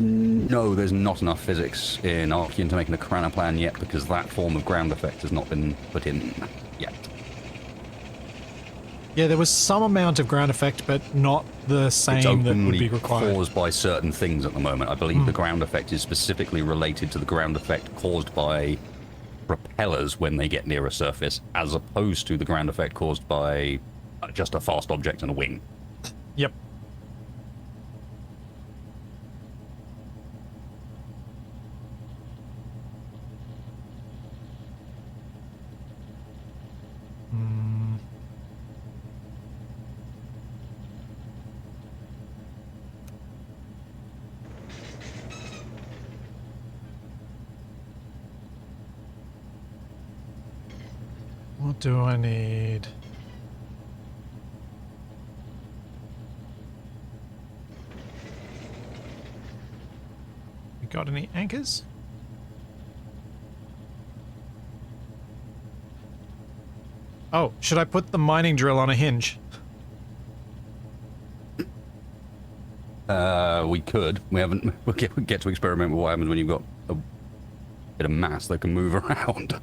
No, there's not enough physics in Archean to make an Archean plan yet, because that form of ground effect has not been put in yet. Yeah, there was some amount of ground effect, but not the It's same that would only be required. caused by certain things at the moment. I believe the ground effect is specifically related to the ground effect caused by propellers when they get near a surface, as opposed to the ground effect caused by just a fast object and a wing. Yep. What do I need? We got any anchors? Oh, should I put the mining drill on a hinge? We could. We haven't. We'll get to experiment with what happens when you've got a bit of mass that can move around.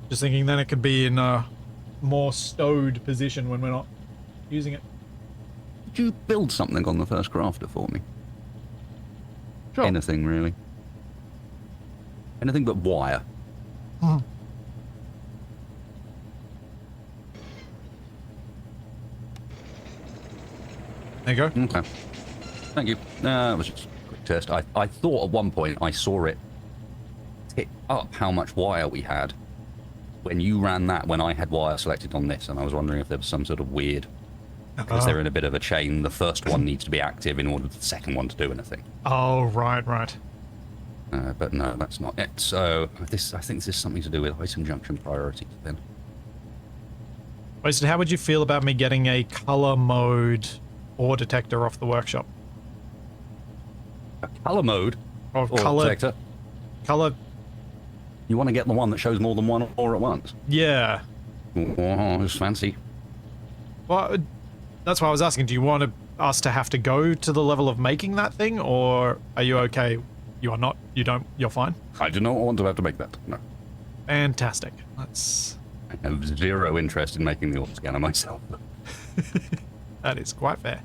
Just thinking then it could be in a more stowed position when we're not using it. Did you build something on the first crafter for me? Sure. Anything, really. Anything but wire. There you go. Okay. Thank you. It was just a quick test. I thought at one point I saw it tick up how much wire we had when you ran that when I had wire selected on this, and I was wondering if there was some sort of weird... Because they're in a bit of a chain, the first one needs to be active in order for the second one to do anything. Oh, right. But no, that's not it. So I think this is something to do with item junction priorities then. Wasted, how would you feel about me getting a color mode ore detector off the workshop? A color mode? Or Or color... detector? Color... You want to get the one that shows more than one ore at once? Yeah. Oh, it's fancy. Well, that's why I was asking, do you want us to have to go to the level of making that thing, or are you okay? You are not, you don't, you're fine? I do not want to have to make that, no. Fantastic. That's... I have zero interest in making the ore scanner myself. That is quite fair.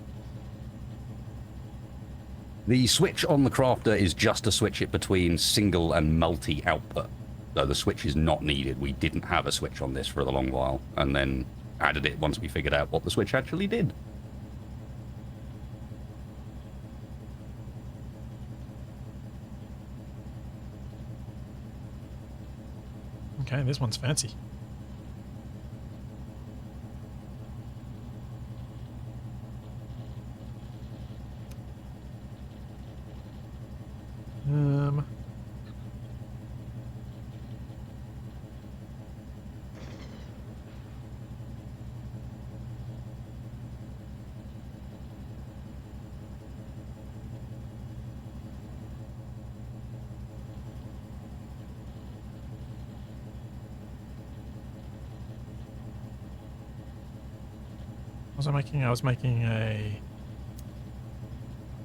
The switch on the crafter is just to switch it between single and multi output. So the switch is not needed. We didn't have a switch on this for a long while, and then added it once we figured out what the switch actually did. Okay, this one's fancy. What was I making? I was making a...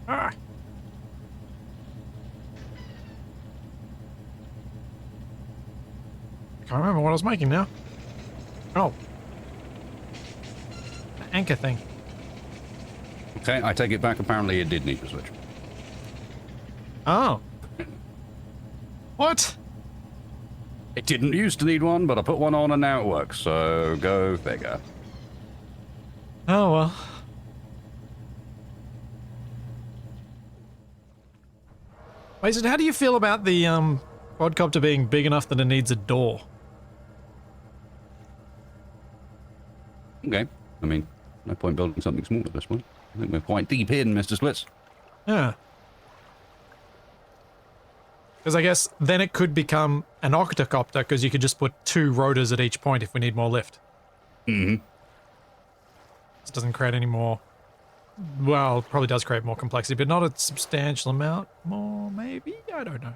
Ah! I can't remember what I was making now. Oh. The anchor thing. Okay, I take it back. Apparently it did need a switch. Oh. What? It didn't used to need one, but I put one on and now it works, so go figure. Oh, well. Wasted, how do you feel about the quadcopter being big enough that it needs a door? Okay, I mean, no point building something small at this point. I think we're quite deep in, Mr. Splits. Yeah. Because I guess then it could become an octocopter because you could just put 2 rotors at each point if we need more lift. Mm-hmm. This doesn't create any more... Well, it probably does create more complexity, but not a substantial amount more, maybe? I don't know.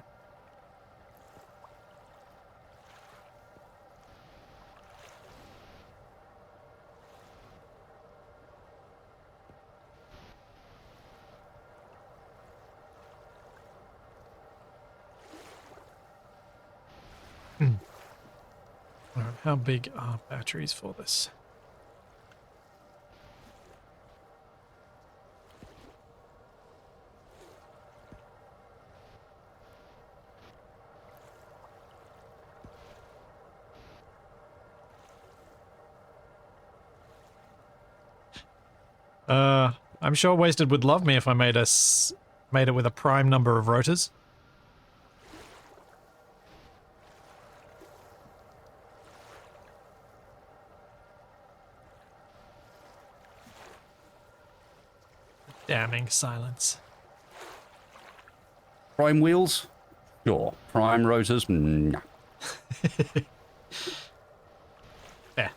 Alright, how big are batteries for this? I'm sure Wasted would love me if I made it with a prime number of rotors. Damning silence. Prime wheels? Sure. Prime rotors? Nah. Fair.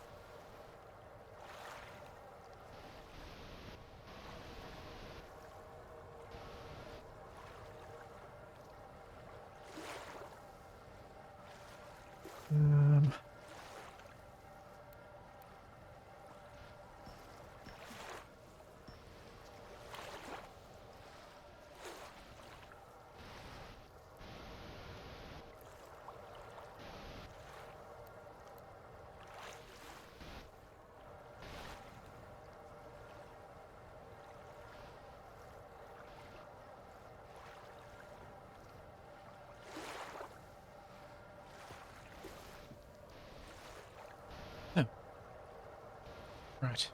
Oh. Right.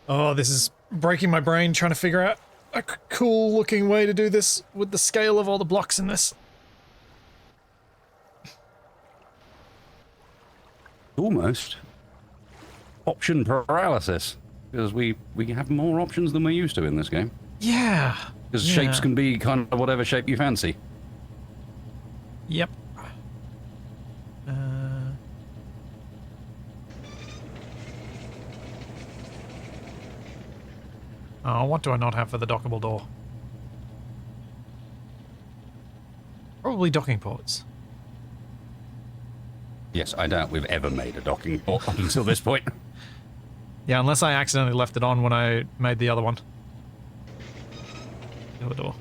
Oh, this is breaking my brain trying to figure out a cool looking way to do this with the scale of all the blocks in this. Almost option paralysis, because we have more options than we're used to in this game. Yeah. Because yeah. shapes can be kind of whatever shape you fancy. Yep. Oh, what do I not have for the dockable door? Probably docking ports. Yes, I doubt we've ever made a docking port up until this point. Yeah, unless I accidentally left it on when I made the other one. The other door.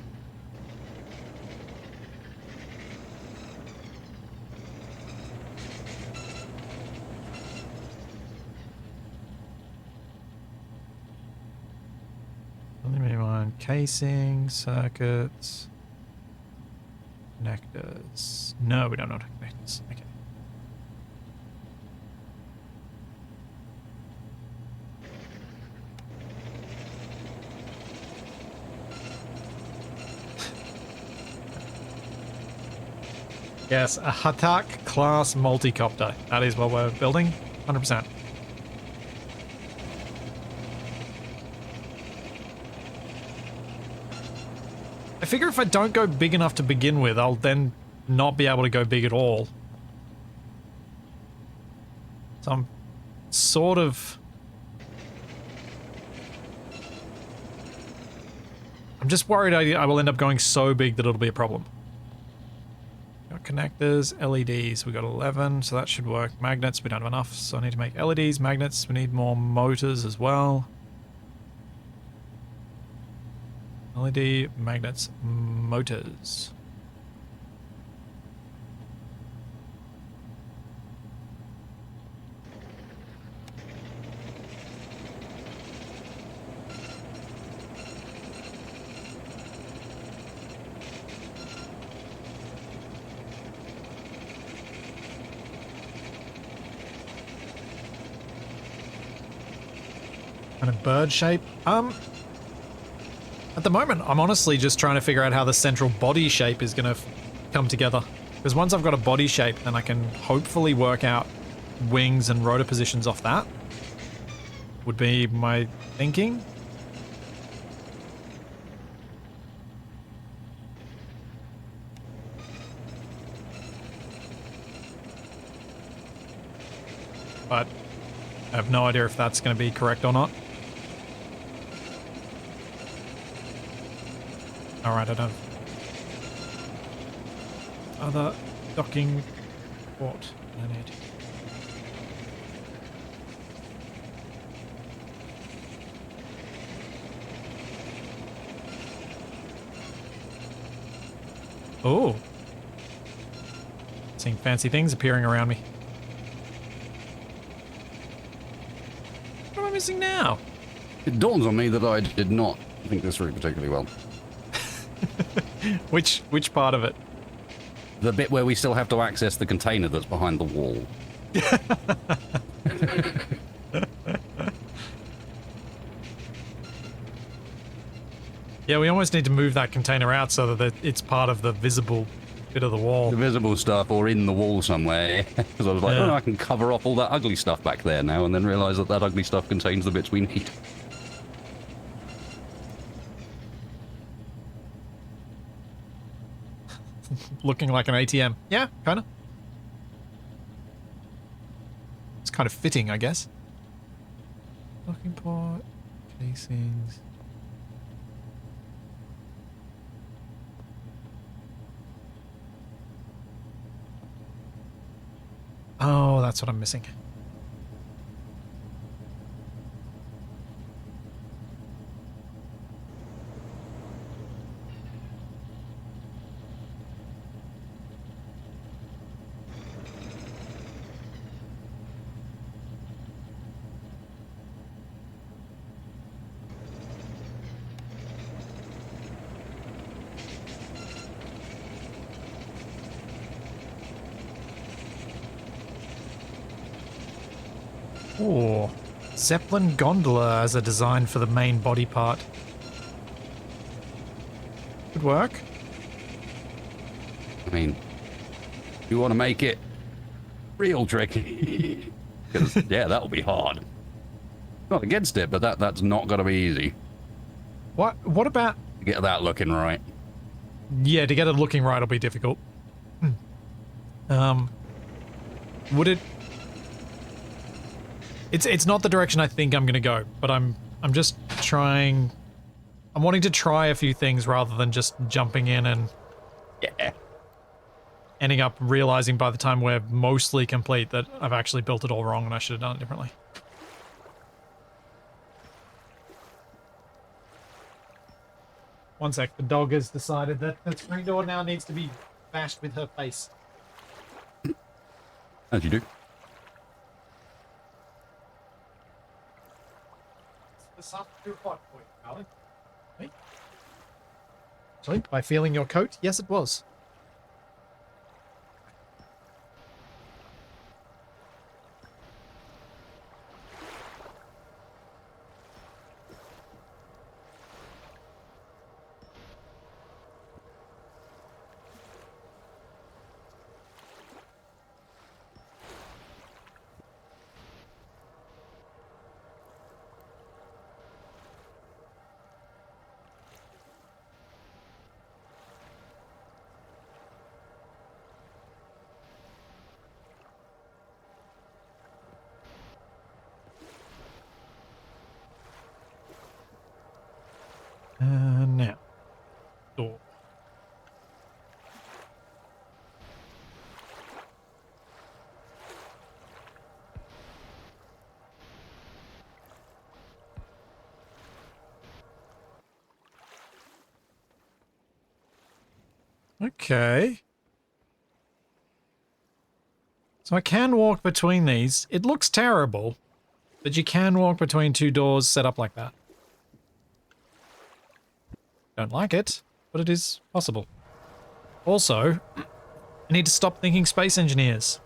Let me mind casing, circuits, connectors. No, we don't know what connectors. Okay. Yes, a Hatak class multicopter. That is what we're building. 100%. I figure if I don't go big enough to begin with, I'll then not be able to go big at all. So I'm sort of... I'm just worried I will end up going so big that it'll be a problem. Got connectors, LEDs, we got 11, so that should work. Magnets, we don't have enough, so I need to make LEDs, magnets, we need more motors as well. LED, magnets, motors. And a bird shape. At the moment, I'm honestly just trying to figure out how the central body shape is going to come together. Because once I've got a body shape, then I can hopefully work out wings and rotor positions off that. Would be my thinking. But I have no idea if that's going to be correct or not. Alright, I don't... Other docking port I need. Oh! Seeing fancy things appearing around me. What am I missing now? It dawns on me that I did not think this through particularly well. Which part of it? The bit where we still have to access the container that's behind the wall. Yeah, we almost need to move that container out so that it's part of the visible bit of the wall. The visible stuff or in the wall somewhere. Because I was like, Yeah. oh, I can cover off all that ugly stuff back there now, and then realise that that ugly stuff contains the bits we need. Looking like an ATM. Yeah, kind of. It's kind of fitting, I guess. Locking port, casings. Oh, that's what I'm missing. Oh, Zeppelin gondola as a design for the main body part. Could work. I mean, you want to make it real tricky. Because, yeah, that'll be hard. Not against it, but that's not going to be easy. What about... To get that looking right. Yeah, to get it looking right will be difficult. Would it... It's not the direction I think I'm gonna go, but I'm just trying... I'm wanting to try a few things rather than just jumping in and... Yeah. Ending up realizing by the time we're mostly complete that I've actually built it all wrong and I should have done it differently. One sec, the dog has decided that the screen door now needs to be bashed with her face. As you do. The sun's too hot for you, darling. Hey? Actually, by feeling your coat, yes it was. Now. Door. Okay. So I can walk between these. It looks terrible, but you can walk between two doors set up like that. Don't like it, but it is possible. Also, I need to stop thinking space engineers.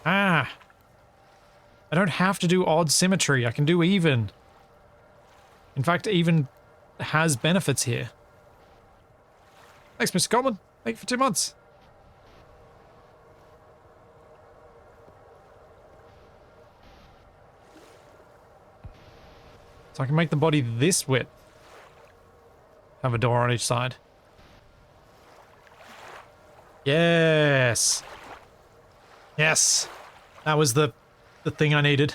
I don't have to do odd symmetry. I can do even. In fact, even has benefits here. Thanks, Mr. Coleman. Thank you for 2 months. So I can make the body this width. Have a door on each side. Yes. Yes. That was the thing I needed.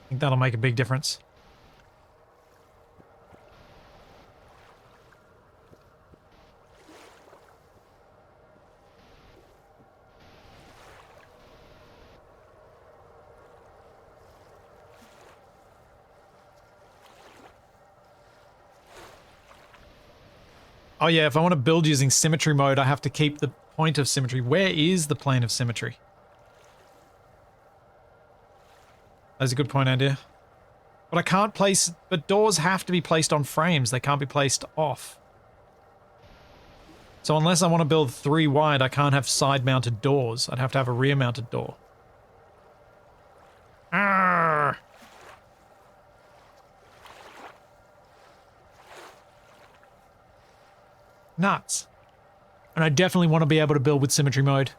I think that'll make a big difference. Oh yeah, if I want to build using symmetry mode, I have to keep the point of symmetry. Where is the plane of symmetry? That's a good point, Andy. But I can't place... But doors have to be placed on frames. They can't be placed off. So unless I want to build 3 wide, I can't have side-mounted doors. I'd have to have a rear-mounted door. Arrgh. Nuts. And I definitely want to be able to build with symmetry mode.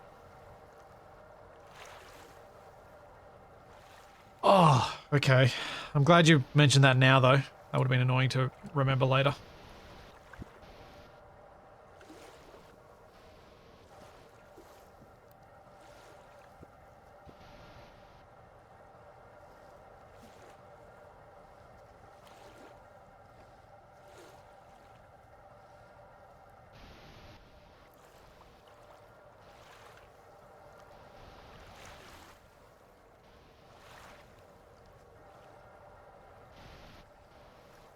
Oh, okay. I'm glad you mentioned that now, though. That would have been annoying to remember later.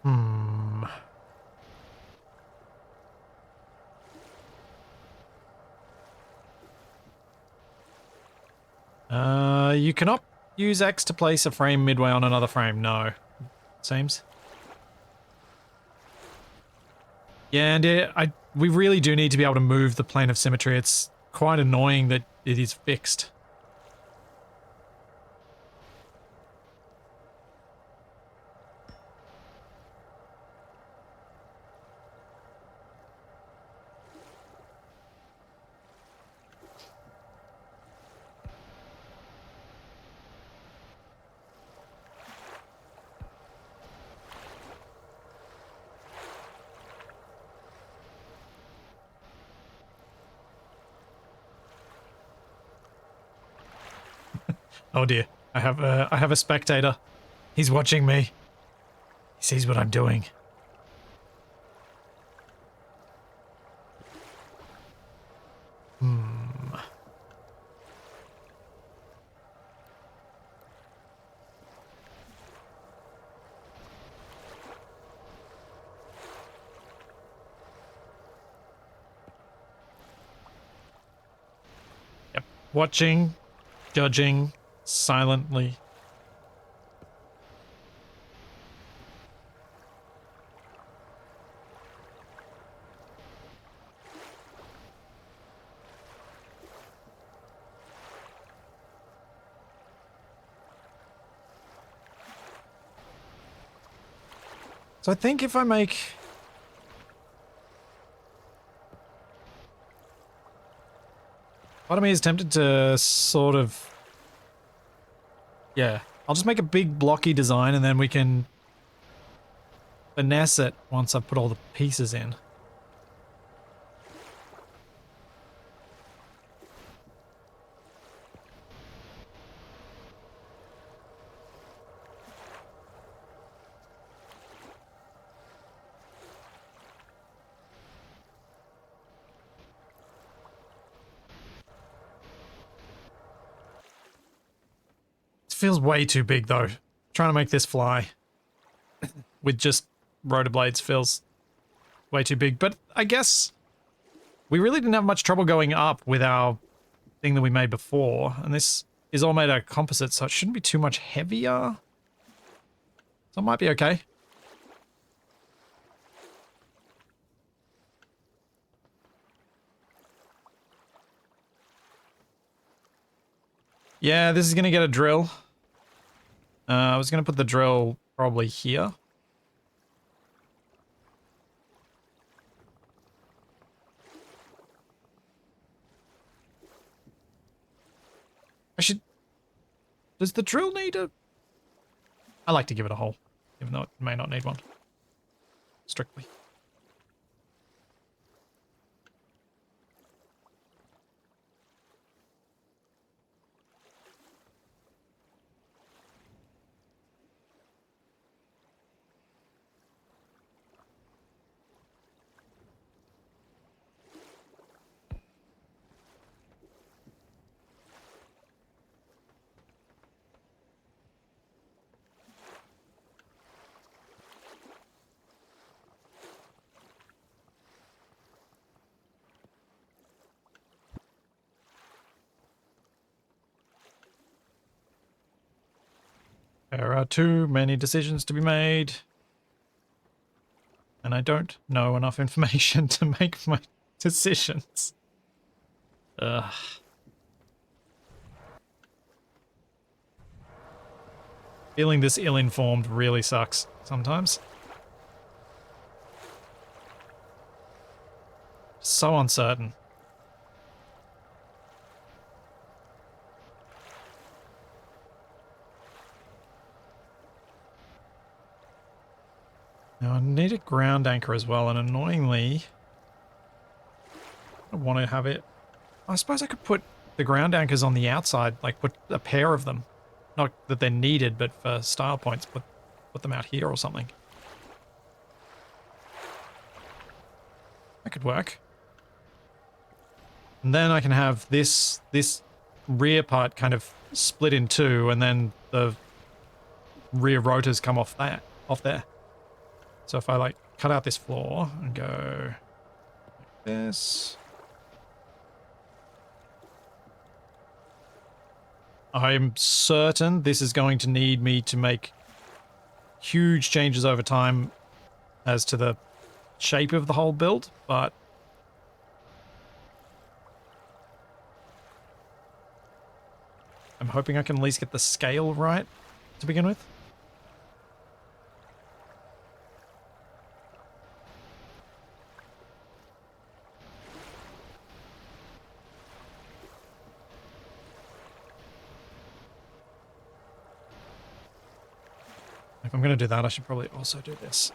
Hmm. You cannot use X to place a frame midway on another frame. No, it seems. Yeah, and we really do need to be able to move the plane of symmetry. It's quite annoying that it is fixed. Oh dear, I have a spectator. He's watching me. He sees what I'm doing. Hmm. Yep. Watching, judging, silently. So I think if I make... Part of me is tempted to sort of... Yeah, I'll just make a big blocky design and then we can finesse it once I've put all the pieces in. Feels way too big though. Trying to make this fly with just rotor blades feels way too big. But I guess we really didn't have much trouble going up with our thing that we made before. And this is all made out of composite, so it shouldn't be too much heavier. So it might be okay. Yeah, this is going to get a drill. I was going to put the drill probably here. I should... Does the drill need a... I like to give it a hole, even though it may not need one. Strictly. There are too many decisions to be made. And I don't know enough information to make my decisions. Ugh. Feeling this ill-informed really sucks sometimes. so uncertain. Now I need a ground anchor as well, and annoyingly, I want to have it. I suppose I could put the ground anchors on the outside, like put a pair of them. Not that they're needed, but for style points, put them out here or something. That could work. And then I can have this rear part kind of split in two, and then the rear rotors come off there. So if I like cut out this floor and go like this, I'm certain this is going to need me to make huge changes over time as to the shape of the whole build, but I'm hoping I can at least get the scale right to begin with. If I'm going to do that, I should probably also do this.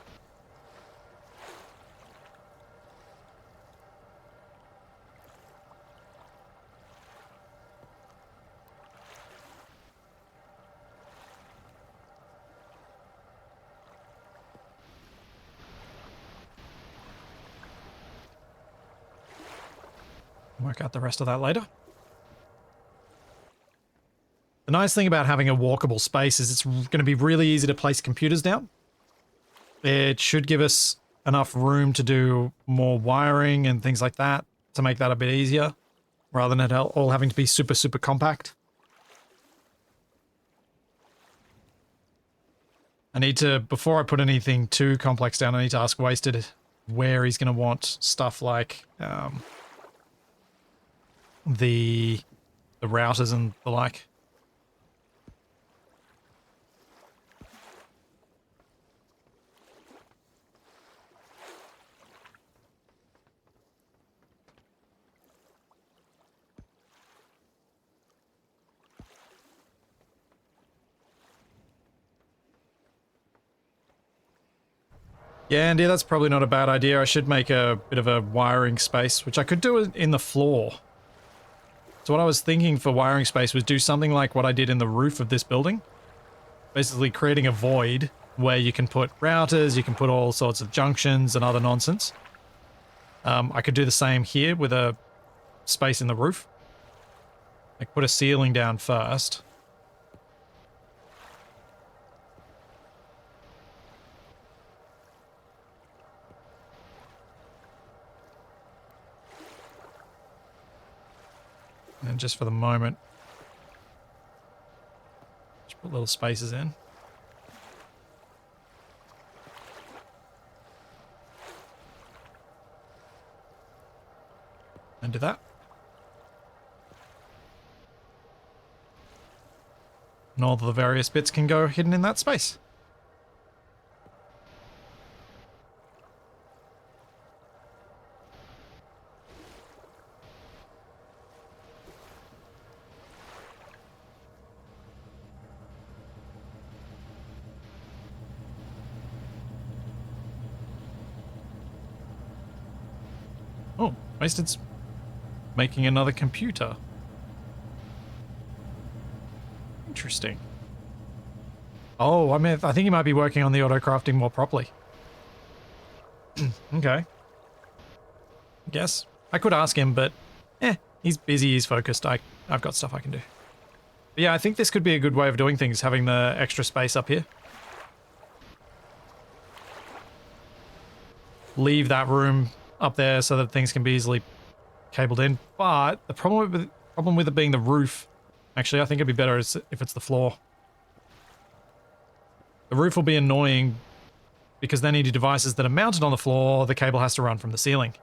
Work out the rest of that later. The nice thing about having a walkable space is it's going to be really easy to place computers down. It should give us enough room to do more wiring and things like that to make that a bit easier, rather than it all having to be super, super compact. I need to, before I put anything too complex down, I need to ask Wasted where he's going to want stuff like the routers and the like. Yeah, Andy, that's probably not a bad idea. I should make a bit of a wiring space, which I could do in the floor. So what I was thinking for wiring space was do something like what I did in the roof of this building. Basically creating a void where you can put routers, you can put all sorts of junctions and other nonsense. I could do the same here with a space in the roof. Like put a ceiling down first. And just for the moment, just put little spaces in. And do that. And all the various bits can go hidden in that space. Oh, Wasted's making another computer. Interesting. Oh, I mean, I think he might be working on the auto-crafting more properly. Okay. Guess. I could ask him, but he's busy, he's focused. I've got stuff I can do. But yeah, I think this could be a good way of doing things, having the extra space up here. Leave that room up there so that things can be easily cabled in. But the problem with it being the roof, actually, I think it'd be better if it's the floor. The roof will be annoying because then any devices that are mounted on the floor, the cable has to run from the ceiling.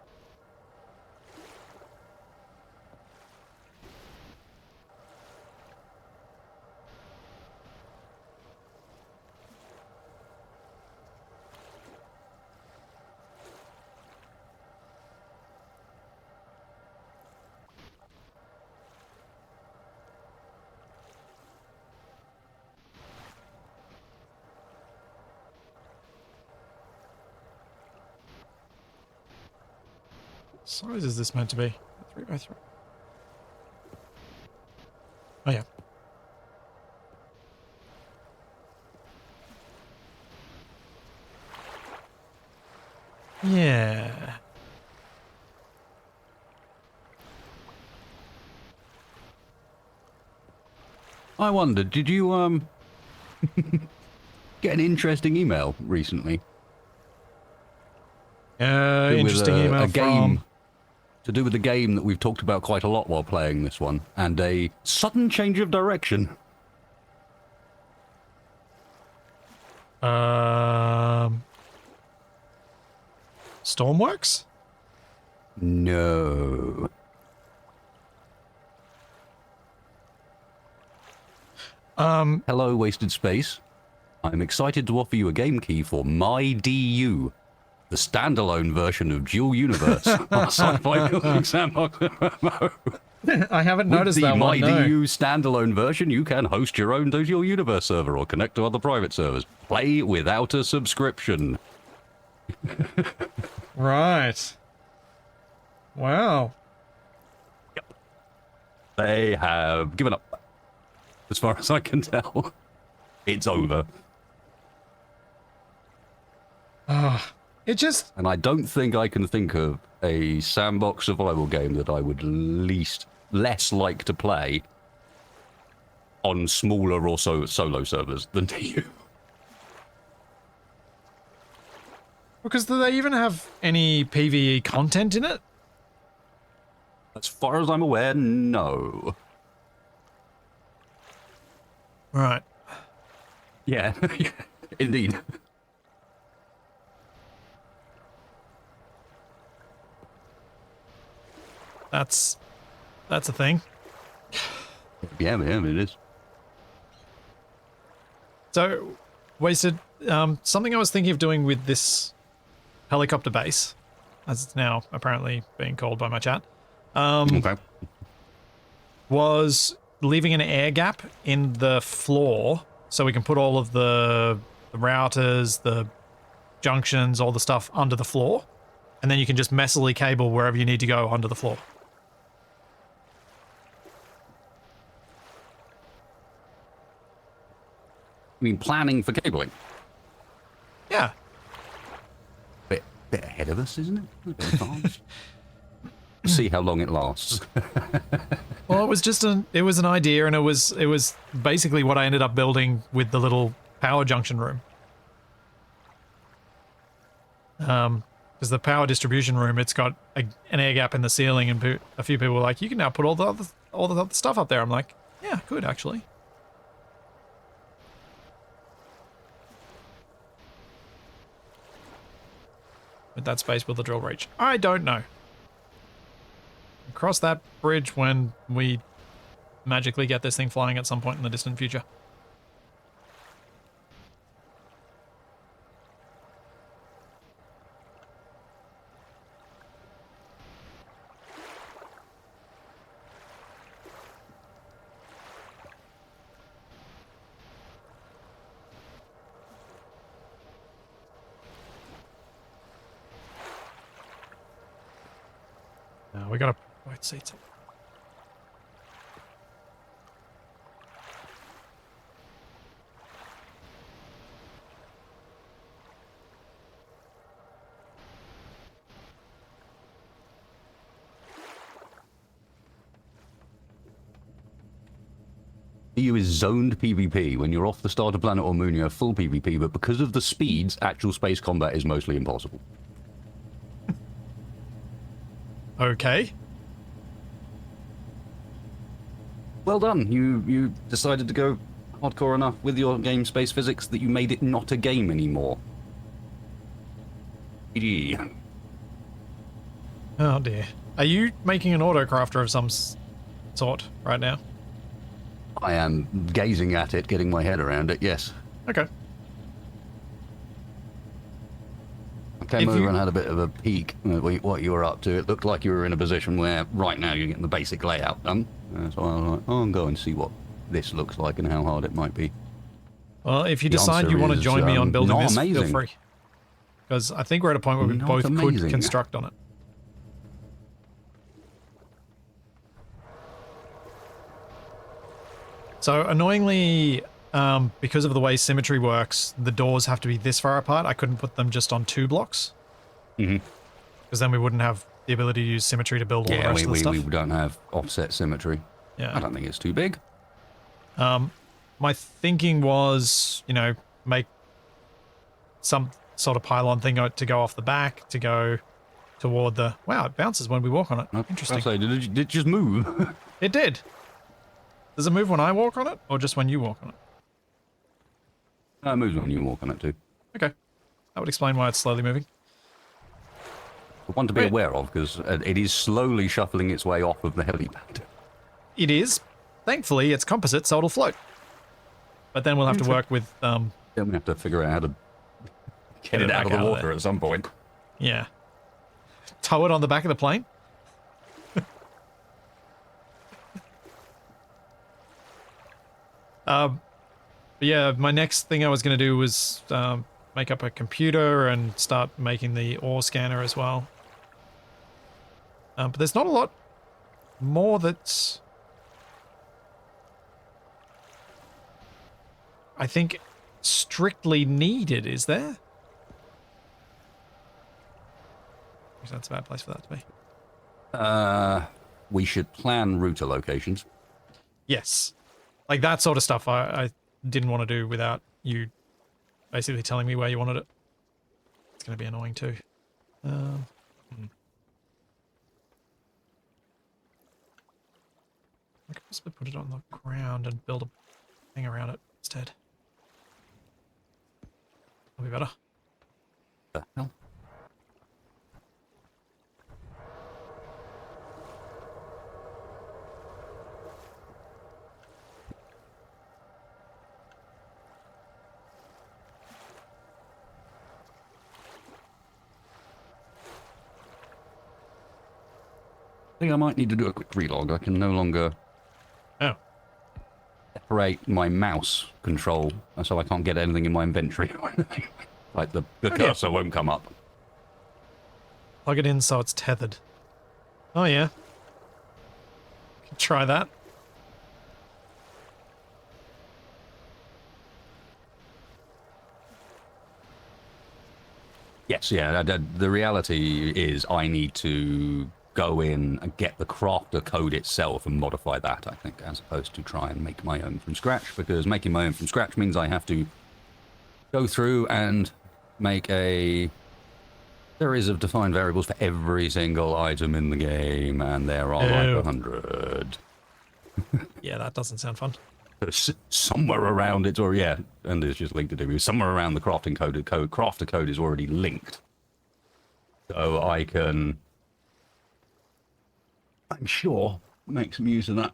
size is this meant to be? 3 by 3. Oh yeah. Yeah. I wondered, did you get an interesting email recently? Interesting email a game from... to do with a game that we've talked about quite a lot while playing this one, and a sudden change of direction. Stormworks? No. Hello, Wasted Space. I'm excited to offer you a game key for My DU, the standalone version of Dual Universe, our sci-fi building sandbox MMO. I haven't noticed With that the one, no. MyDU standalone version, you can host your own Dual Universe server or connect to other private servers. Play without a subscription. Right. Wow. They have given up. As far as I can tell, it's over. It just... And I don't think I can think of a sandbox survival game that I would less like to play on smaller or solo servers than DU. Because do they even have any PvE content in it? As far as I'm aware, no. Right. Yeah, indeed. That's a thing. Yeah, it is. So, Wasted, something I was thinking of doing with this helicopter base, as it's now apparently being called by my chat, Okay. was leaving an air gap in the floor so we can put all of the routers, the junctions, all the stuff under the floor, and then you can just messily cable wherever you need to go under the floor. I mean, planning for cabling. Yeah. Bit ahead of us, isn't it? A bit fast. See how long it lasts. Well, it was just an idea, and it was basically what I ended up building with the little power junction room. Because the power distribution room, it's got an air gap in the ceiling, and a few people were like, "You can now put all the other stuff up there." I'm like, "Yeah, good actually." With that space, will the drill reach? I don't know. Cross that bridge when we magically get this thing flying at some point in the distant future. We gotta wait seats. EU is zoned PvP. When you're off the starter planet or moon, you have full PvP, but because of the speeds, actual space combat is mostly impossible. Okay. Well done. You decided to go hardcore enough with your game space physics that you made it not a game anymore. GG. Oh dear. Are you making an autocrafter of some sort right now? I am gazing at it, getting my head around it, yes. Okay. I came over and had a bit of a peek at what you were up to. It looked like you were in a position where right now you're getting the basic layout done. So I was like, oh, I'll go and see what this looks like and how hard it might be. Well, if you The decide you answer want to is, join me on building not this, feel amazing. free. Because I think we're at a point where we Not both amazing. could construct on it. So annoyingly, because of the way symmetry works, the doors have to be this far apart. I couldn't put them just on 2 blocks. Mm-hmm. Because then we wouldn't have the ability to use symmetry to build all the rest of the stuff. We don't have offset symmetry. Yeah. I don't think it's too big. My thinking was, you know, make some sort of pylon thing to go off the back, to go toward the... Wow, it bounces when we walk on it. Interesting. I'll say, did it just move? It did. Does it move when I walk on it, or just when you walk on it? It moves when you walk on it too. Okay. That would explain why it's slowly moving. One to be aware of, because it is slowly shuffling its way off of the helipad. It is. Thankfully, it's composite, so it'll float. But then we'll have to work with... Then we have to figure out how to get it out of the water at some point. Yeah. Tow it on the back of the plane? But yeah, my next thing I was going to do was make up a computer and start making the ore scanner as well. But there's not a lot more that's... I think strictly needed, is there? That's a bad place for that to be. We should plan router locations. Yes. Like that sort of stuff I didn't want to do without you basically telling me where you wanted it. It's going to be annoying too. I could possibly put it on the ground and build a thing around it instead. That'll be better. The hell? I think I might need to do a quick relog. I can no longer separate my mouse control, so I can't get anything in my inventory. Like the cursor won't come up. Plug it in so it's tethered. Oh yeah. Can try that. Yes, yeah. The reality is I need to go in and get the crafter code itself and modify that, I think, as opposed to try and make my own from scratch, because making my own from scratch means I have to go through and make a series of defined variables for every single item in the game, and there are like 100. Yeah, that doesn't sound fun. Somewhere around it, or yeah, and it's just linked to do. Somewhere around the crafting crafter code is already linked, so I can, I'm sure, make some use of that.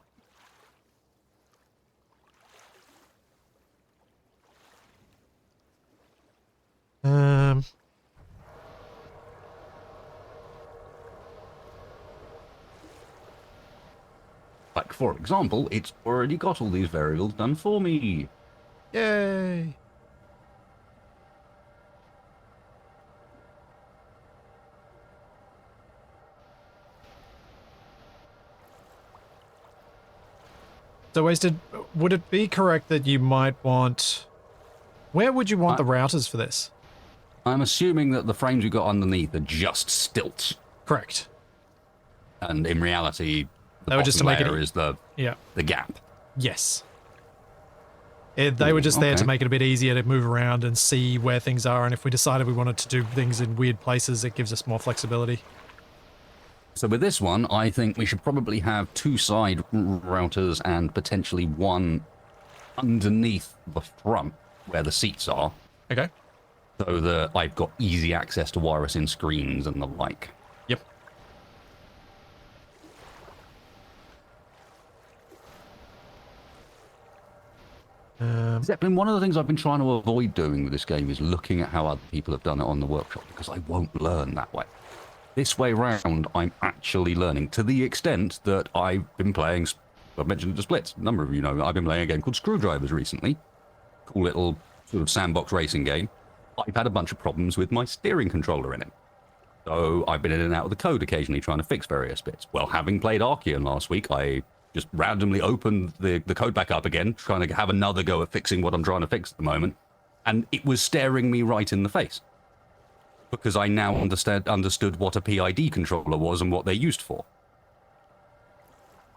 Like, for example, it's already got all these variables done for me. Yay! So, Wasted, would it be correct that you might want... Where would you want the routers for this? I'm assuming that the frames you got underneath are just stilts. Correct. And in reality, the they were just to make it is the gap. Yes. They were just there to make it a bit easier to move around and see where things are, and if we decided we wanted to do things in weird places, it gives us more flexibility. So with this one, I think we should probably have 2 side routers and potentially one underneath the front where the seats are. Okay. So that I've got easy access to wireless in screens and the like. Yep. Zeppelin, one of the things I've been trying to avoid doing with this game is looking at how other people have done it on the workshop, because I won't learn that way. This way round, I'm actually learning to the extent that I've been playing, I've mentioned the splits, a number of you know, I've been playing a game called Screwdrivers recently. Cool little sort of sandbox racing game. I've had a bunch of problems with my steering controller in it. So I've been in and out of the code occasionally trying to fix various bits. Well, having played Archean last week, I just randomly opened the code back up again, trying to have another go at fixing what I'm trying to fix at the moment, and it was staring me right in the face. Because I now understood what a PID controller was and what they're used for.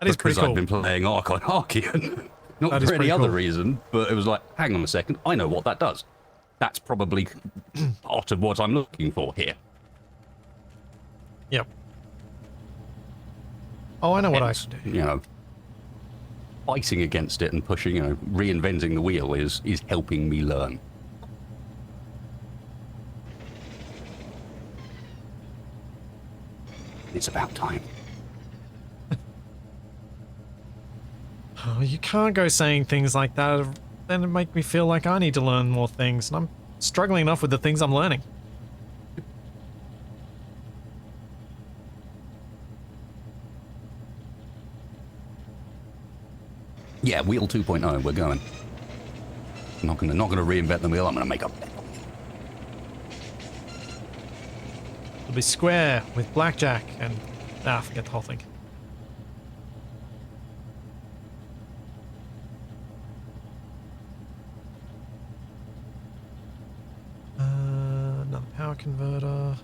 That is pretty because cool. I've been playing Ark on Archean. Not That is for any pretty other cool. reason, but it was like, hang on a second, I know what that does. That's probably part of what I'm looking for here. Yep. Oh, I know what I Hence, can do. you know, fighting against it and pushing, you know, reinventing the wheel is helping me learn. It's about time. Oh, you can't go saying things like that. Then it make me feel like I need to learn more things, and I'm struggling enough with the things I'm learning. Yeah, wheel 2.0, we're going. I'm not gonna reinvent the wheel. I'm gonna make a better. It'll be square with blackjack and forget the whole thing. Another power converter.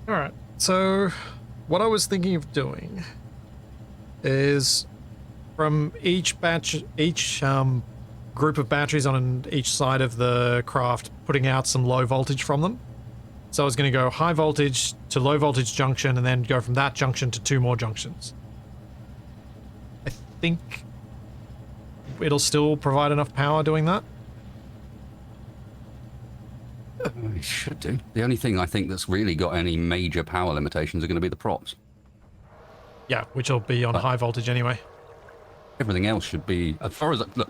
Alright, so what I was thinking of doing is from each group of batteries on each side of the craft, putting out some low voltage from them. So I was going to go high voltage to low voltage junction and then go from that junction to 2 more junctions. I think it'll still provide enough power doing that. It should do. The only thing I think that's really got any major power limitations are going to be the props. Yeah, which will be on high voltage anyway. Everything else should be, as far as, look,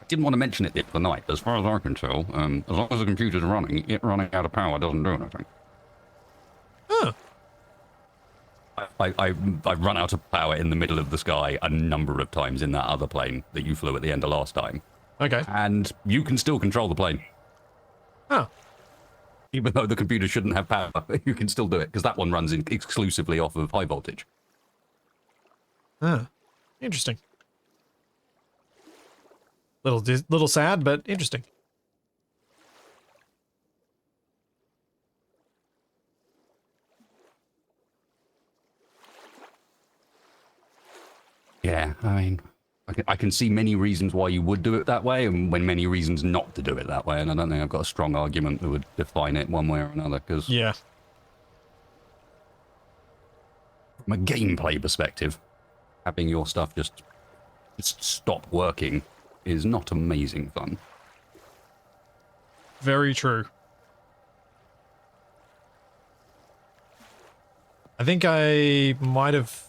I didn't want to mention it the other night, as far as I can tell, as long as the computer's running, it running out of power doesn't do anything. Huh. I've run out of power in the middle of the sky a number of times in that other plane that you flew at the end of last time. Okay. And you can still control the plane. Oh. Even though the computer shouldn't have power, you can still do it, because that one runs exclusively off of high voltage. Ah. Interesting. Little sad, but interesting. Yeah, I mean, I can see many reasons why you would do it that way, and many reasons not to do it that way, and I don't think I've got a strong argument that would define it one way or another, because Yeah. from a gameplay perspective, having your stuff just stop working is not amazing fun. Very true. I think I might have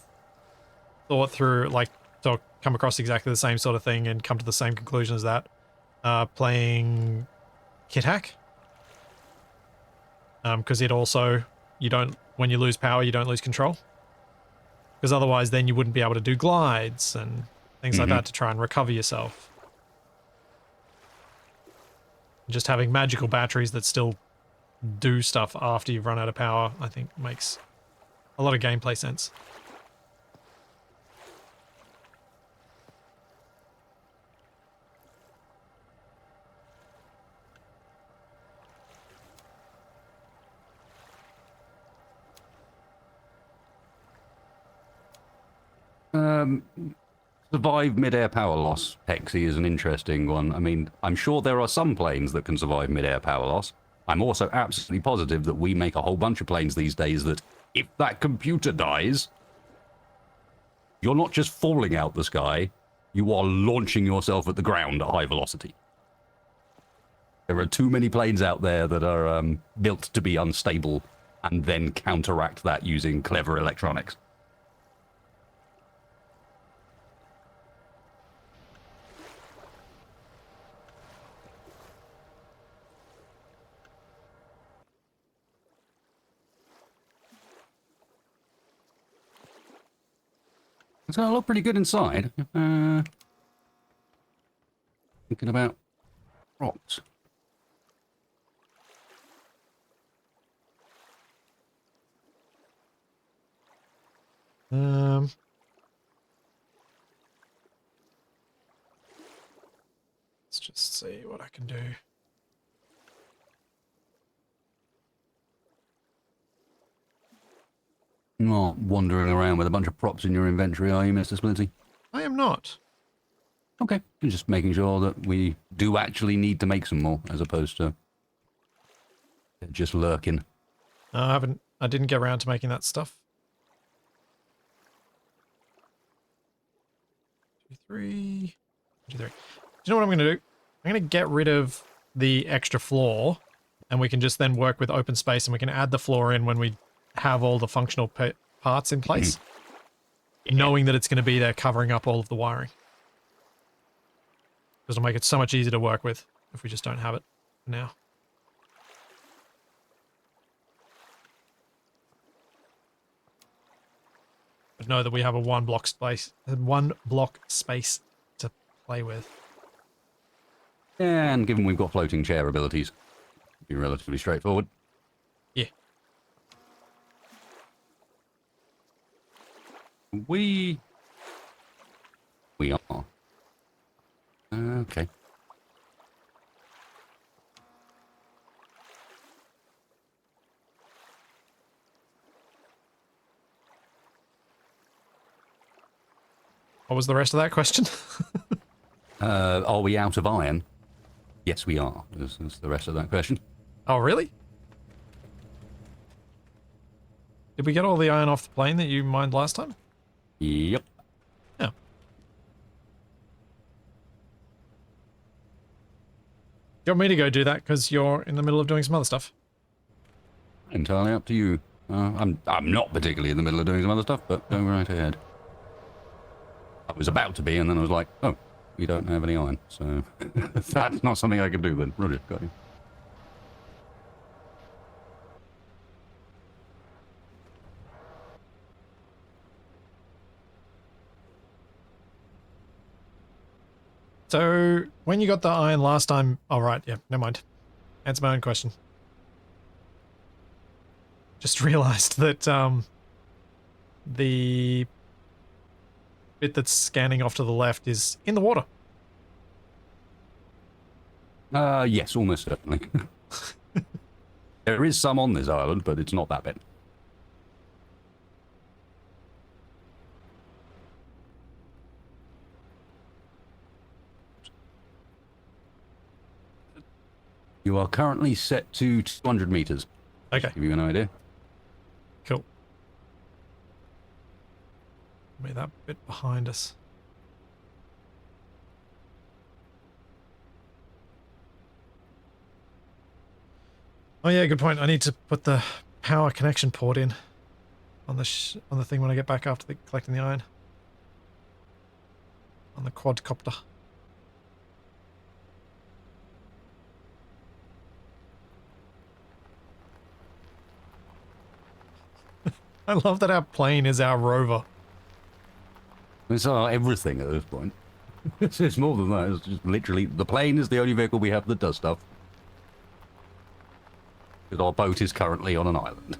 thought through, like, to come across exactly the same sort of thing and come to the same conclusion as that. Playing Kit Hack. Because it also, when you lose power, you don't lose control. Because otherwise then you wouldn't be able to do glides and things like that to try and recover yourself. Just having magical batteries that still do stuff after you've run out of power, I think makes a lot of gameplay sense. Survive mid-air power loss, Hexy, is an interesting one. I mean, I'm sure there are some planes that can survive mid-air power loss. I'm also absolutely positive that we make a whole bunch of planes these days that, if that computer dies, you're not just falling out the sky, you are launching yourself at the ground at high velocity. There are too many planes out there that are built to be unstable and then counteract that using clever electronics. It's going to look pretty good inside. Thinking about props. Let's just see what I can do. Not wandering around with a bunch of props in your inventory, are you, Mr. Splinty? I am not. Okay. Just making sure that we do actually need to make some more, as opposed to just lurking. No, I didn't get around to making that stuff. 2, 3. 2, 3. Do you know what I'm going to do? I'm going to get rid of the extra floor, and we can just then work with open space, and we can add the floor in when we have all the functional parts in place, knowing that it's going to be there covering up all of the wiring. Because it'll make it so much easier to work with if we just don't have it for now. But know that we have a one block space to play with. And given we've got floating chair abilities, it'll be relatively straightforward. Yeah. We are. Okay. What was the rest of that question? Are we out of iron? Yes, we are. That's the rest of that question. Oh, really? Did we get all the iron off the plane that you mined last time? Yep. Yeah. Do you want me to go do that because you're in the middle of doing some other stuff? Entirely up to you. I'm not particularly in the middle of doing some other stuff, but go right ahead. I was about to be, and then I was like, oh, we don't have any iron, so that's not something I can do then. Roger, got you. So, when you got the iron last time... Oh, right, yeah, never mind. Answer my own question. Just realized that the bit that's scanning off to the left is in the water. Yes, almost certainly. There is some on this island, but it's not that bit. You are currently set to 200 meters. Okay. Give you an idea. Cool. Be that bit behind us. Oh yeah, good point. I need to put the power connection port in on the thing when I get back after collecting the iron. On the quadcopter. I love that our plane is our rover. It's our everything at this point. It's more than that. It's just literally, the plane is the only vehicle we have that does stuff. Because our boat is currently on an island.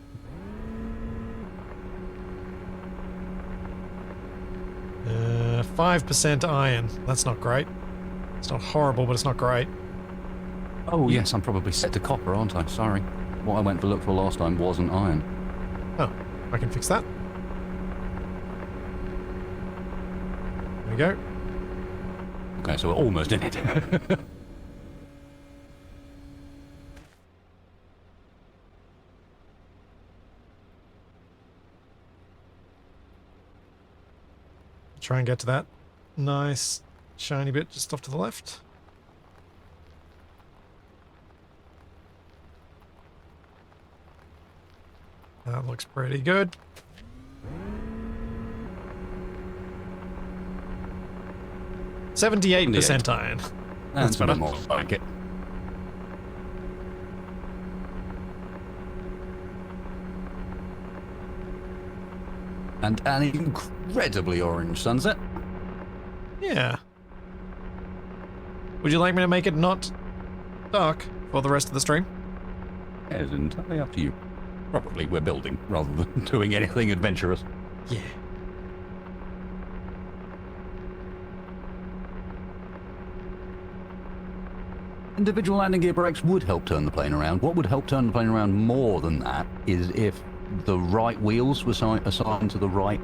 Uh, 5% iron. That's not great. It's not horrible, but it's not great. Oh yes, I'm probably set to copper, aren't I? Sorry. What I went to look for last time wasn't iron. Oh, I can fix that. There we go. Okay, so we're almost in it. Try and get to that nice shiny bit just off to the left. That looks pretty good. $78 iron. That's better. more like it. And an incredibly orange sunset. Yeah. Would you like me to make it not dark for the rest of the stream? Yeah, it's entirely up to you. Probably we're building rather than doing anything adventurous. Yeah. Individual landing gear breaks would help turn the plane around. What would help turn the plane around more than that is if the right wheels were assigned to the right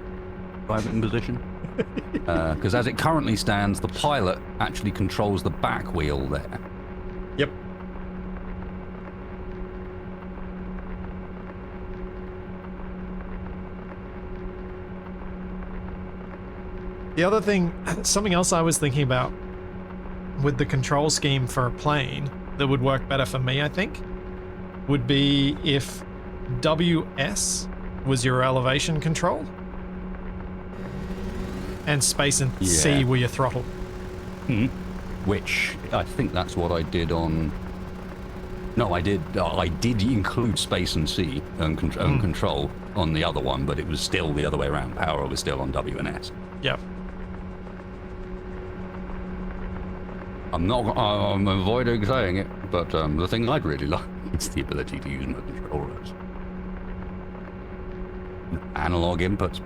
driving position. Because as it currently stands, the pilot actually controls the back wheel there. Yep. The other thing, something else I was thinking about with the control scheme for a plane that would work better for me, I think, would be if WS was your elevation control and space and C were your throttle. Which I think that's what I did on. No, I did include space and C and control on the other one, but it was still the other way around. Power was still on W and S. Yep. I'm avoiding saying it, but the thing I'd really like is the ability to use my controllers. Analog inputs.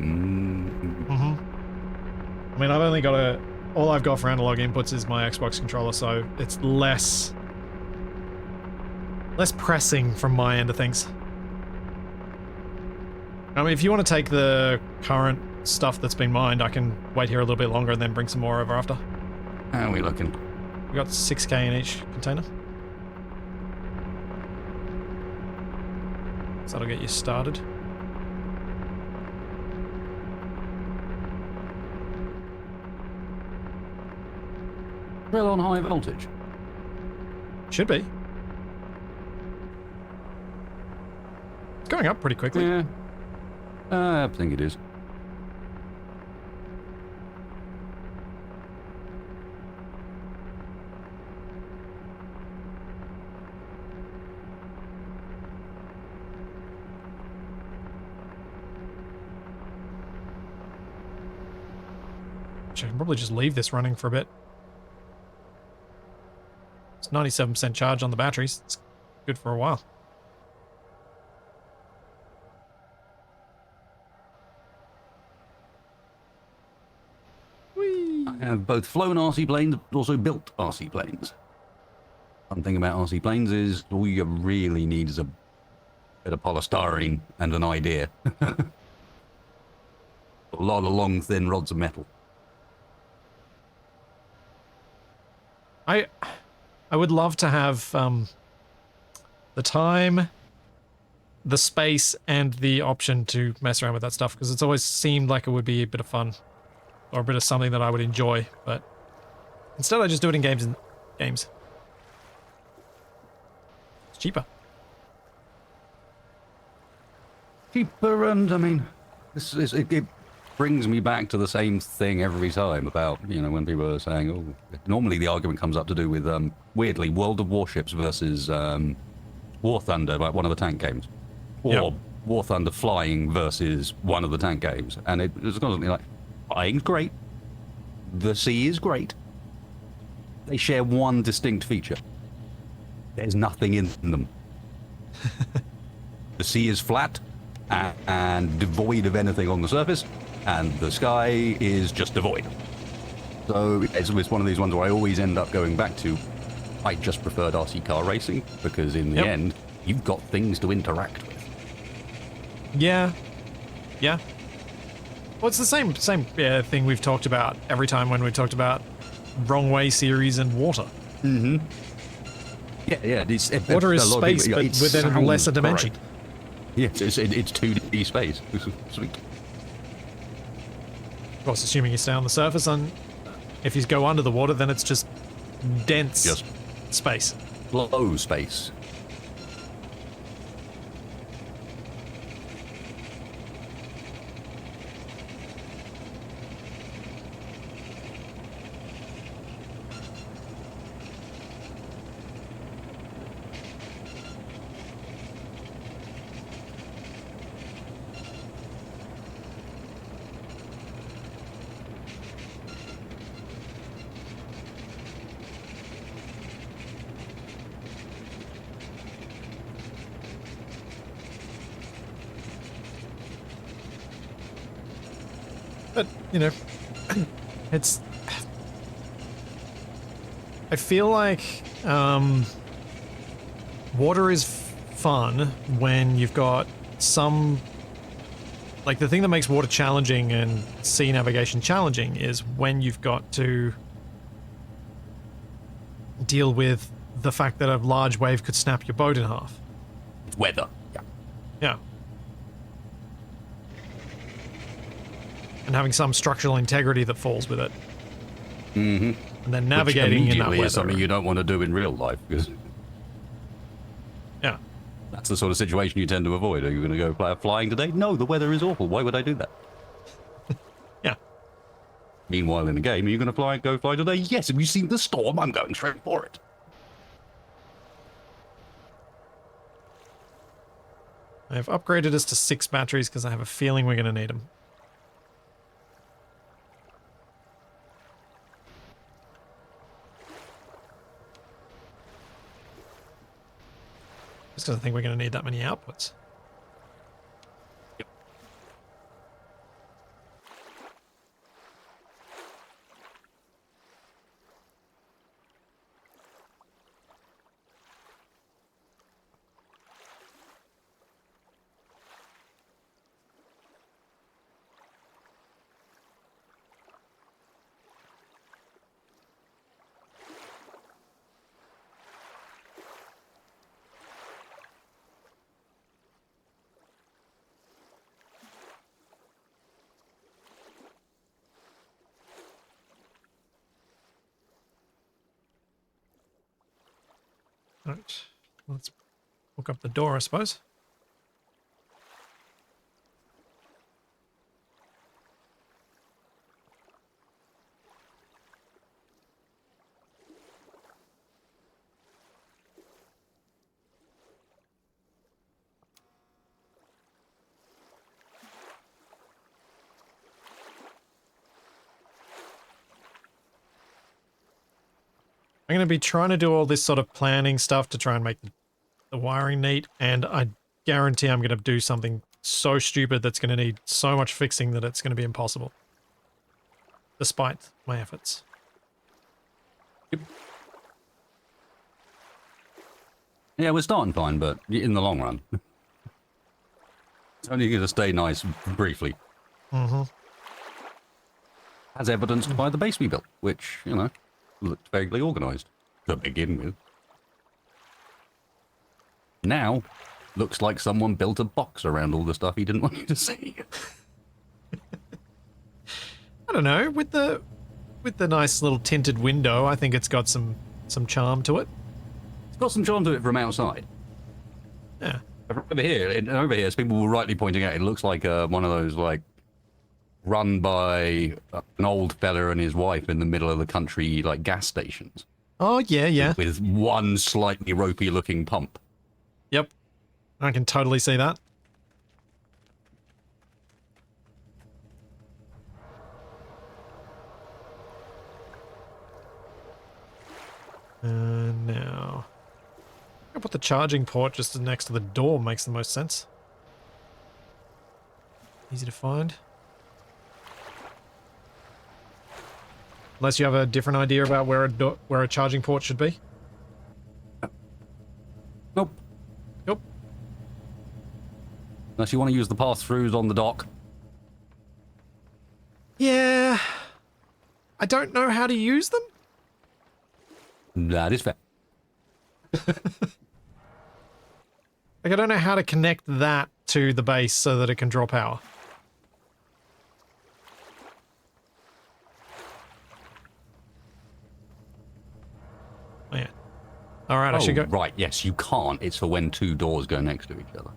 I mean, I've only got all I've got for analog inputs is my Xbox controller, so it's less pressing from my end of things. I mean, if you want to take the current stuff that's been mined, I can wait here a little bit longer and then bring some more over after. How are we looking? We got 6k in each container. So that'll get you started. Drill on high voltage. Should be. It's going up pretty quickly. Yeah. I think it is. I can probably just leave this running for a bit. It's 97% charge on the batteries. It's good for a while. Whee! I have both flown RC planes, but also built RC planes. One thing about RC planes is all you really need is a bit of polystyrene and an idea. A lot of long, thin rods of metal. I would love to have the time, the space, and the option to mess around with that stuff, because it's always seemed like it would be a bit of fun or a bit of something that I would enjoy, but instead I just do it in games. It's cheaper. Cheaper, and I mean, it brings me back to the same thing every time about, you know, when people are saying, oh, normally the argument comes up to do with, weirdly, World of Warships versus War Thunder, like one of the tank games. Or War Thunder flying versus one of the tank games. And it was constantly like, flying's great. The sea is great. They share one distinct feature. There's nothing in them. The sea is flat and devoid of anything on the surface, and the sky is just devoid. So it's one of these ones where I always end up going back to, I just preferred RC car racing, because in the end, you've got things to interact with. Yeah. Yeah. Well, it's the same thing we've talked about every time when we talked about Runway series and water. Mm-hmm. Yeah. Water is space, but within a lesser dimension. Right. Yeah, it's 2D space. Sweet. Of course, assuming you stay on the surface, and if you go under the water, then it's just dense space. Low space. you know, it's... I feel like water is fun when you've got some... Like, the thing that makes water challenging and sea navigation challenging is when you've got to deal with the fact that a large wave could snap your boat in half. It's weather. Yeah. Yeah. And having some structural integrity that falls with it. Mm-hmm. And then navigating in that weather. Is something you don't want to do in real life, because yeah. that's the sort of situation you tend to avoid. Are you going to go flying today? No, the weather is awful. Why would I do that? Yeah. Meanwhile, in the game, are you going to go fly today? Yes. Have you seen the storm? I'm going straight for it. I've upgraded us to 6 batteries because I have a feeling we're going to need them. Just because I think we're going to need that many outputs. Yep. Alright, let's hook up the door, I suppose. I'm going to be trying to do all this sort of planning stuff to try and make the wiring neat, and I guarantee I'm going to do something so stupid that's going to need so much fixing that it's going to be impossible. Despite my efforts. Yep. Yeah, we're starting fine, but in the long run, it's only going to stay nice briefly. Mm-hmm. As evidenced by the base we built, which, you know, looked vaguely organised to begin with. Now, looks like someone built a box around all the stuff he didn't want you to see. I don't know, with the nice little tinted window, I think it's got some charm to it. It's got some charm to it from outside. Yeah. Over here, as people were rightly pointing out, it looks like one of those, like, run by an old fella and his wife in the middle of the country, like, gas stations. Oh, yeah, yeah. With one slightly ropey-looking pump. Yep. I can totally see that. Now... I'll put the charging port just next to the door, makes the most sense. Easy to find. Unless you have a different idea about where a charging port should be. Nope. Nope. Unless you want to use the pass-throughs on the dock. Yeah. I don't know how to use them. That is fair. Like, I don't know how to connect that to the base so that it can draw power. Oh, yeah. Alright, I should go. Right, yes, you can't. It's for when two doors go next to each other.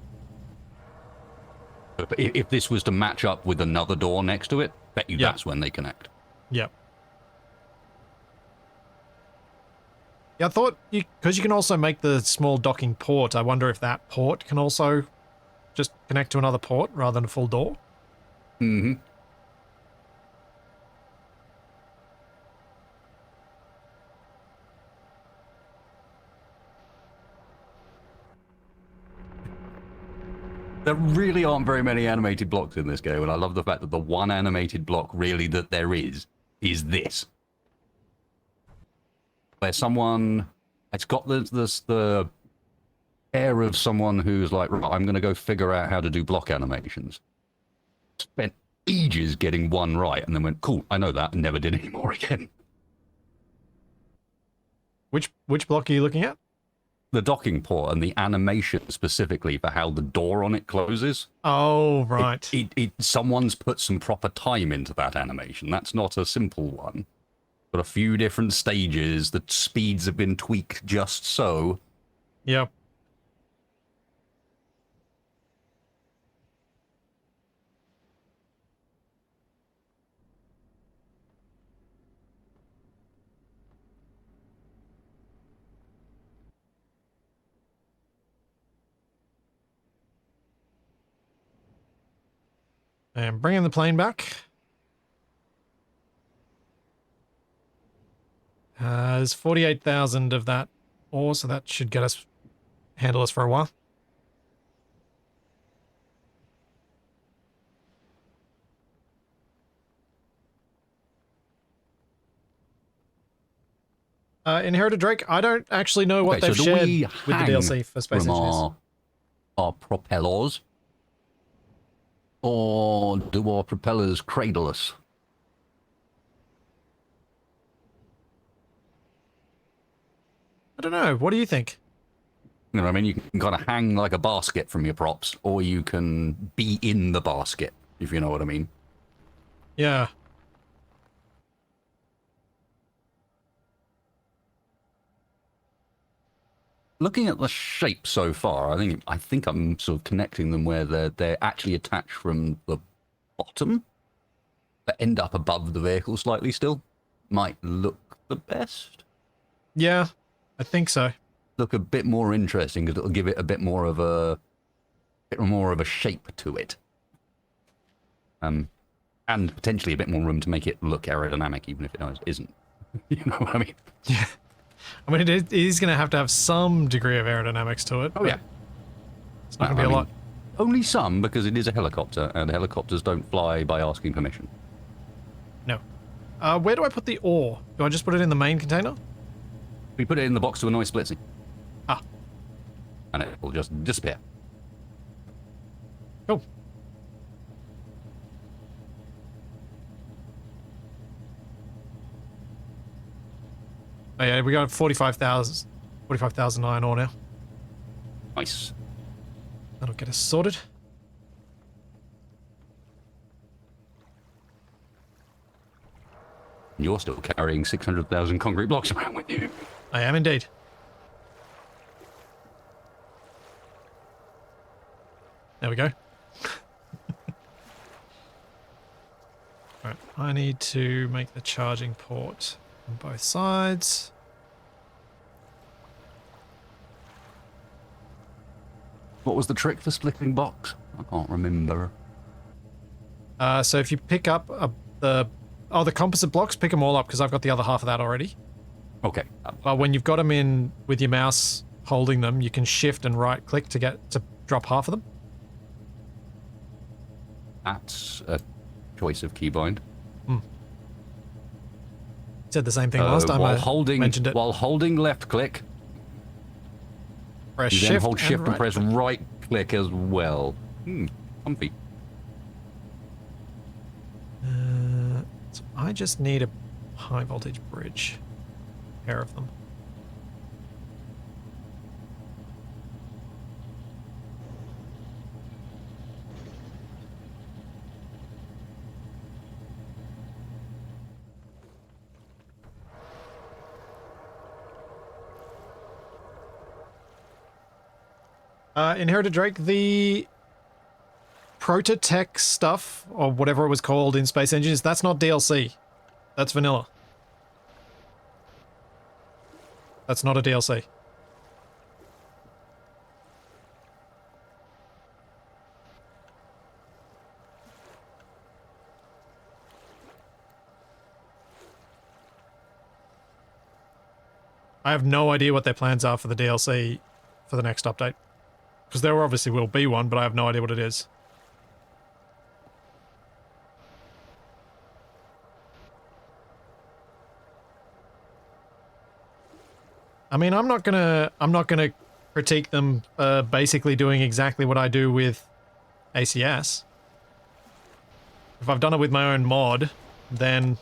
But if this was to match up with another door next to it, bet you that's when they connect. Yep. Yeah, I thought, because you can also make the small docking port, I wonder if that port can also just connect to another port rather than a full door. Mm-hmm. There really aren't very many animated blocks in this game, and I love the fact that the one animated block really that there is this. Where someone, it's got the air of someone who's like, right, I'm going to go figure out how to do block animations. Spent ages getting one right, and then went, cool, I know that, and never did any more again. Which block are you looking at? The docking port and the animation specifically for how the door on it closes. Oh, right. Someone's put some proper time into that animation. That's not a simple one. But a few different stages, the speeds have been tweaked just so. Yep. And bringing the plane back. There's 48,000 of that ore, so that should handle us for a while. Inherited Drake, I don't actually know what they've shared with the DLC for Space Engineers. Our propellers? Or do our propellers cradle us? I don't know. What do you think? You know what I mean? You can kind of hang like a basket from your props, or you can be in the basket, if you know what I mean. Yeah. Looking at the shape so far, I think I'm sort of connecting them where they're actually attached from the bottom, but end up above the vehicle slightly still. Might look the best. Yeah, I think so. Look a bit more interesting because it'll give it a bit more of a shape to it. And potentially a bit more room to make it look aerodynamic, even if it isn't. You know what I mean? Yeah. I mean, it is going to have some degree of aerodynamics to it. Oh, yeah. It's not going to be a lot. Only some, because it is a helicopter, and helicopters don't fly by asking permission. No. Where do I put the ore? Do I just put it in the main container? We put it in the box to annoy Splitsy. Ah. And it will just disappear. Cool. Oh yeah, we got 45,000 iron ore now. Nice. That'll get us sorted. You're still carrying 600,000 concrete blocks around with you. I am indeed. There we go. Alright, I need to make the charging port on both sides. What was the trick for splitting box? I can't remember. So if you pick up the composite blocks, pick them all up because I've got the other half of that already. Okay. But when you've got them in with your mouse holding them, you can shift and right click to drop half of them. That's a choice of keybind. Said the same thing last time mentioned it. While holding left click, press you shift then hold shift and right press click. right click as well. Comfy. So I just need a high voltage bridge. A pair of them. Inherited Drake, the Prototech stuff, or whatever it was called in Space Engineers, that's not DLC. That's vanilla. That's not a DLC. I have no idea what their plans are for the DLC for the next update. Because there obviously will be one, but I have no idea what it is. I mean, I'm not gonna critique them basically doing exactly what I do with ACS. If I've done it with my own mod, then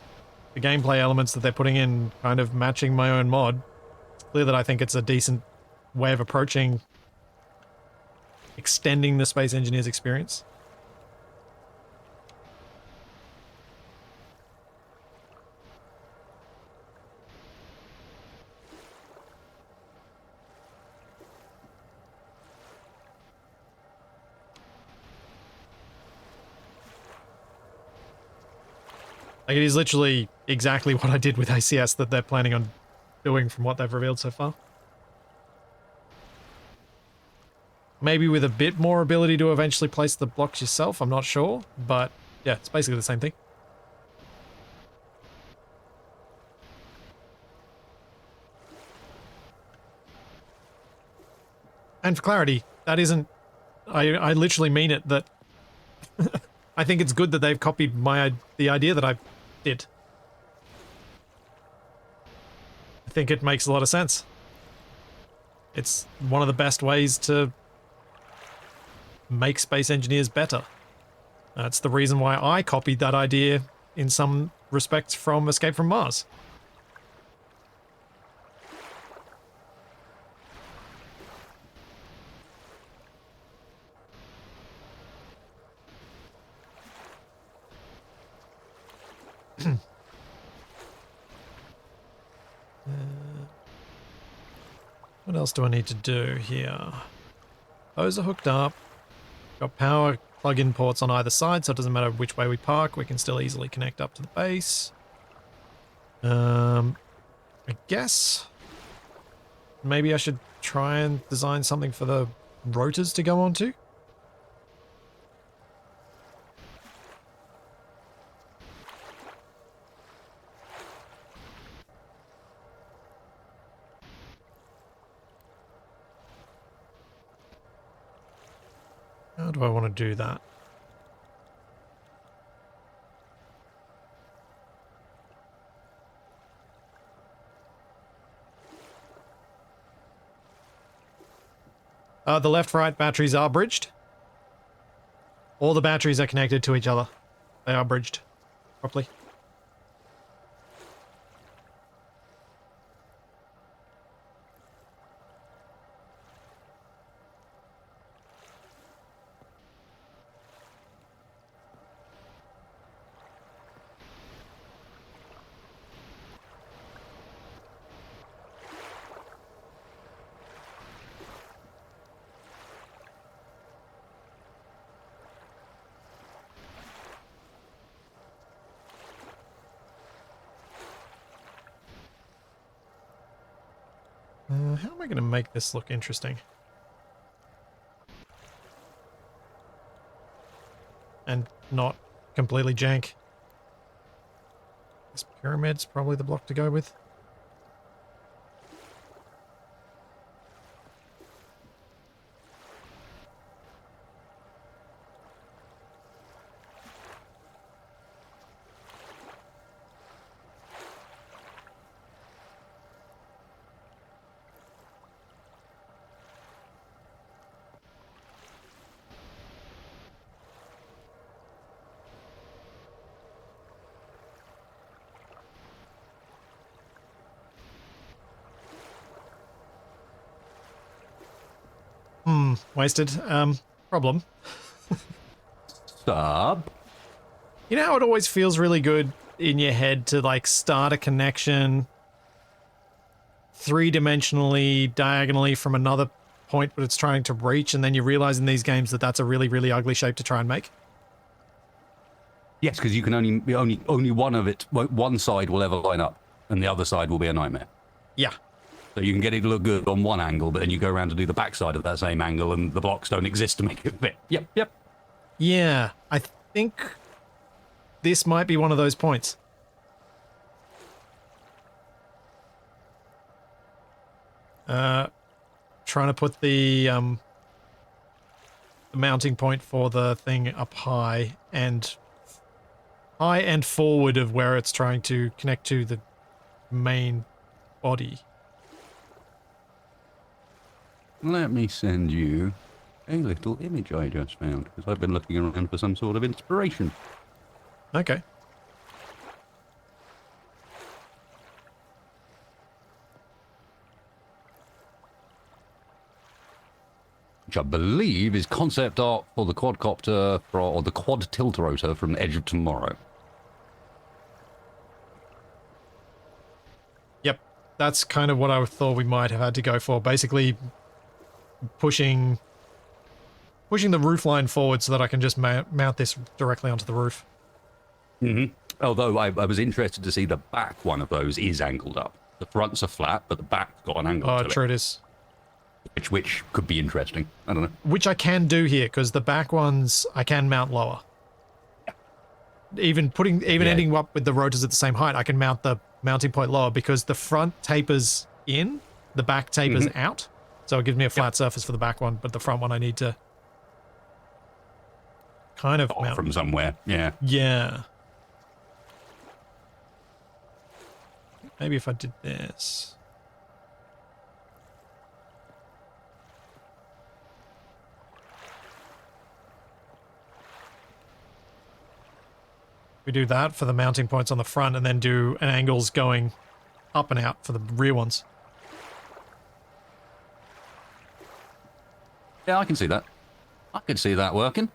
the gameplay elements that they're putting in kind of matching my own mod, it's clear that I think it's a decent way of approaching extending the Space Engineers experience. Like, it is literally exactly what I did with ACS that they're planning on doing from what they've revealed so far. Maybe with a bit more ability to eventually place the blocks yourself, I'm not sure, but yeah, it's basically the same thing. And for clarity, that isn't... I literally mean it, that I think it's good that they've copied the idea that I did. I think it makes a lot of sense. It's one of the best ways to make Space Engineers better. That's the reason why I copied that idea in some respects from Escape from Mars. What else do I need to do here? Those are hooked up. Got power plug-in ports on either side, so it doesn't matter which way we park, we can still easily connect up to the base. I guess maybe I should try and design something for the rotors to go onto. How do I want to do that? The left-right batteries are bridged. All the batteries are connected to each other. They are bridged properly. How am I going to make this look interesting? And not completely jank. This pyramid's probably the block to go with. Wasted. Problem. Sub. You know how it always feels really good in your head to, like, start a connection three-dimensionally, diagonally from another point, but it's trying to reach, and then you realize in these games that that's a really, really ugly shape to try and make? Yes, because you can only one of it, one side will ever line up, and the other side will be a nightmare. Yeah. So you can get it to look good on one angle, but then you go around to do the backside of that same angle, and the blocks don't exist to make it fit. Yep. Yeah, I think this might be one of those points. Trying to put the the mounting point for the thing up high and forward of where it's trying to connect to the main body. Let me send you a little image I just found, because I've been looking around for some sort of inspiration. Okay. Which I believe is concept art for the quadcopter, or the quad tilt rotor from the Edge of Tomorrow. Yep. That's kind of what I thought we might have had to go for. Basically pushing the roof line forward so that I can just mount this directly onto the roof. Mm-hmm. Although I was interested to see the back one of those is angled up. The fronts are flat, but the back's got an angle to it. True it is. Which could be interesting. I don't know. Which I can do here, because the back ones I can mount lower. Even ending up with the rotors at the same height, I can mount the mounting point lower because the front tapers in, the back tapers out. So it gives me a flat surface for the back one, but the front one I need to kind of mount from somewhere. Yeah. Yeah. Maybe if I did this. We do that for the mounting points on the front and then do an angles going up and out for the rear ones. Yeah, I can see that. I could see that working.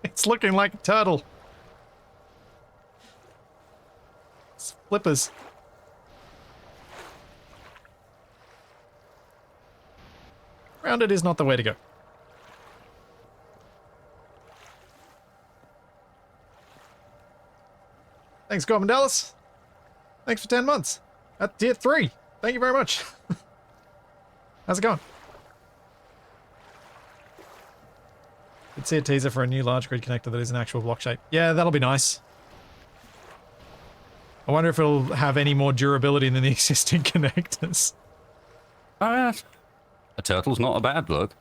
It's looking like a turtle. It's flippers. Rounded is not the way to go. Thanks, Gorman Dallas. Thanks for 10 months. At tier 3. Thank you very much. How's it going? Let's see a teaser for a new large grid connector that is an actual block shape. Yeah, that'll be nice. I wonder if it'll have any more durability than the existing connectors. A turtle's not a bad look.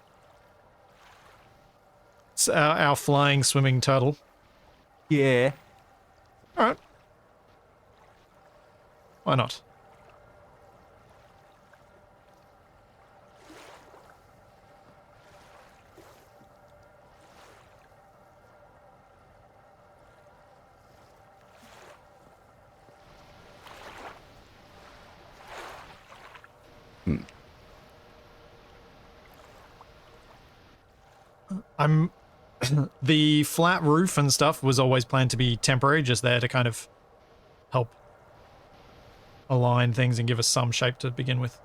It's our flying, swimming turtle. Yeah. Alright. Why not? The flat roof and stuff was always planned to be temporary, just there to kind of help align things and give us some shape to begin with.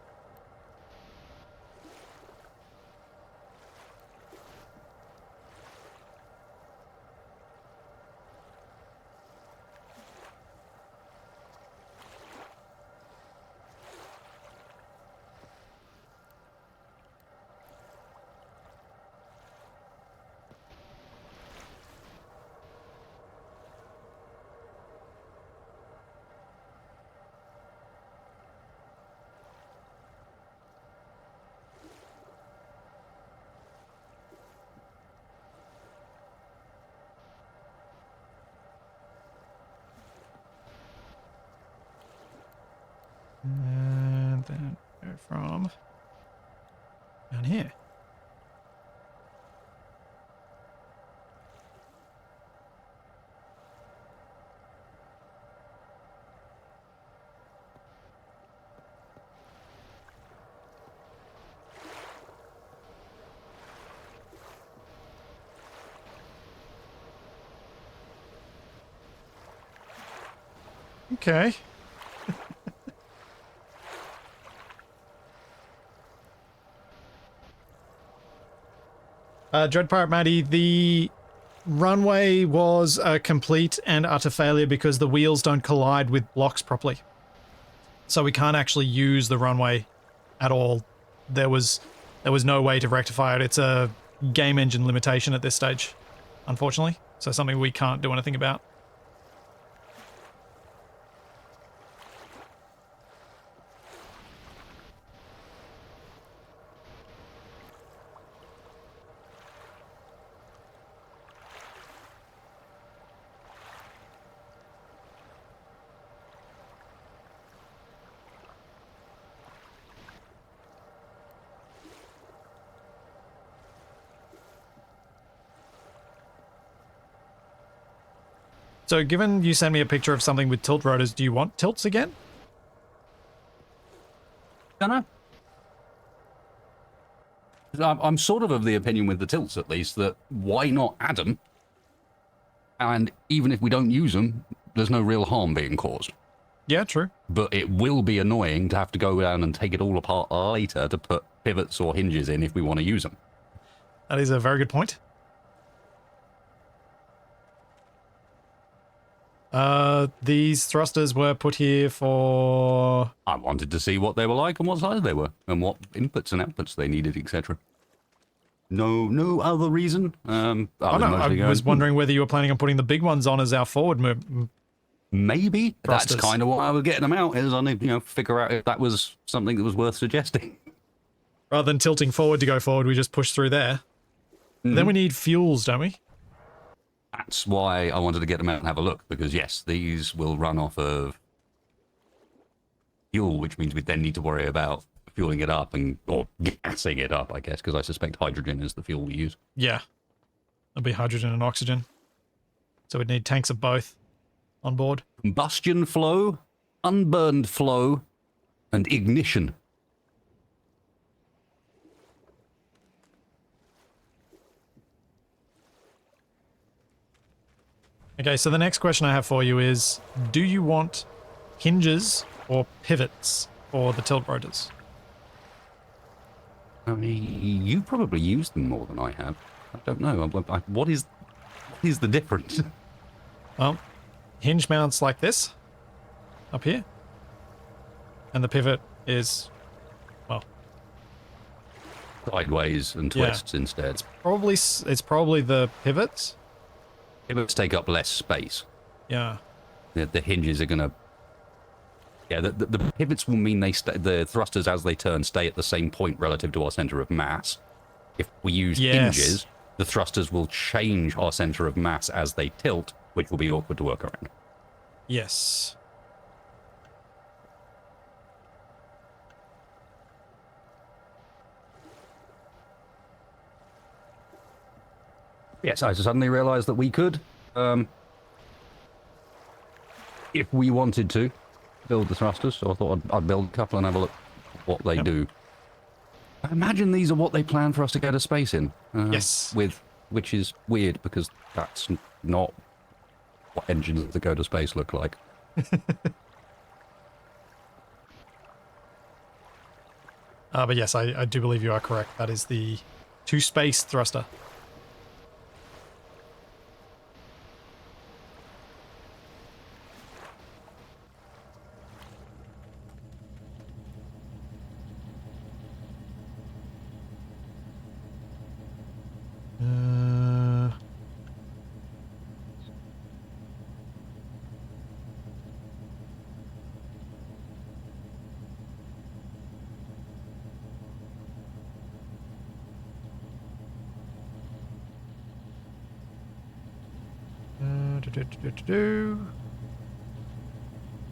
And then go from down here. Okay. Dread Pirate Maddie, the runway was a complete and utter failure because the wheels don't collide with blocks properly. So we can't actually use the runway at all. There was no way to rectify it. It's a game engine limitation at this stage, unfortunately. So something we can't do anything about. So given you sent me a picture of something with tilt rotors, do you want tilts again? Dunno. I'm sort of the opinion with the tilts, at least, that why not add them? And even if we don't use them, there's no real harm being caused. Yeah, true. But it will be annoying to have to go down and take it all apart later to put pivots or hinges in if we want to use them. That is a very good point. These thrusters were put here for... I wanted to see what they were like and what size they were, and what inputs and outputs they needed, etc. No other reason. I was wondering whether you were planning on putting the big ones on as our forward move. Maybe. Thrusters. That's kind of what I was getting them out, is I need to figure out if that was something that was worth suggesting. Rather than tilting forward to go forward, we just push through there. Mm-hmm. Then we need fuels, don't we? That's why I wanted to get them out and have a look, because yes, these will run off of fuel, which means we then need to worry about fueling it up or gassing it up, I guess, because I suspect hydrogen is the fuel we use. Yeah. It'll be hydrogen and oxygen. So we'd need tanks of both on board. Combustion flow, unburned flow, and ignition. Okay, so the next question I have for you is, do you want hinges or pivots for the tilt rotors? I mean, you probably used them more than I have. I don't know. What is the difference? Well, hinge mounts like this, up here. And the pivot is, well... Sideways and twists instead. It's probably the pivots. Pivots take up less space. Yeah. The hinges are going to... Yeah, the pivots will mean the thrusters as they turn stay at the same point relative to our center of mass. If we use hinges, the thrusters will change our center of mass as they tilt, which will be awkward to work around. Yes. Yes, I suddenly realized that we could, if we wanted to, build the thrusters. So I thought I'd build a couple and have a look at what they do. I imagine these are what they plan for us to go to space in. Yes. Which is weird because that's not what engines that go to space look like. But yes, I do believe you are correct. That is the to-space thruster.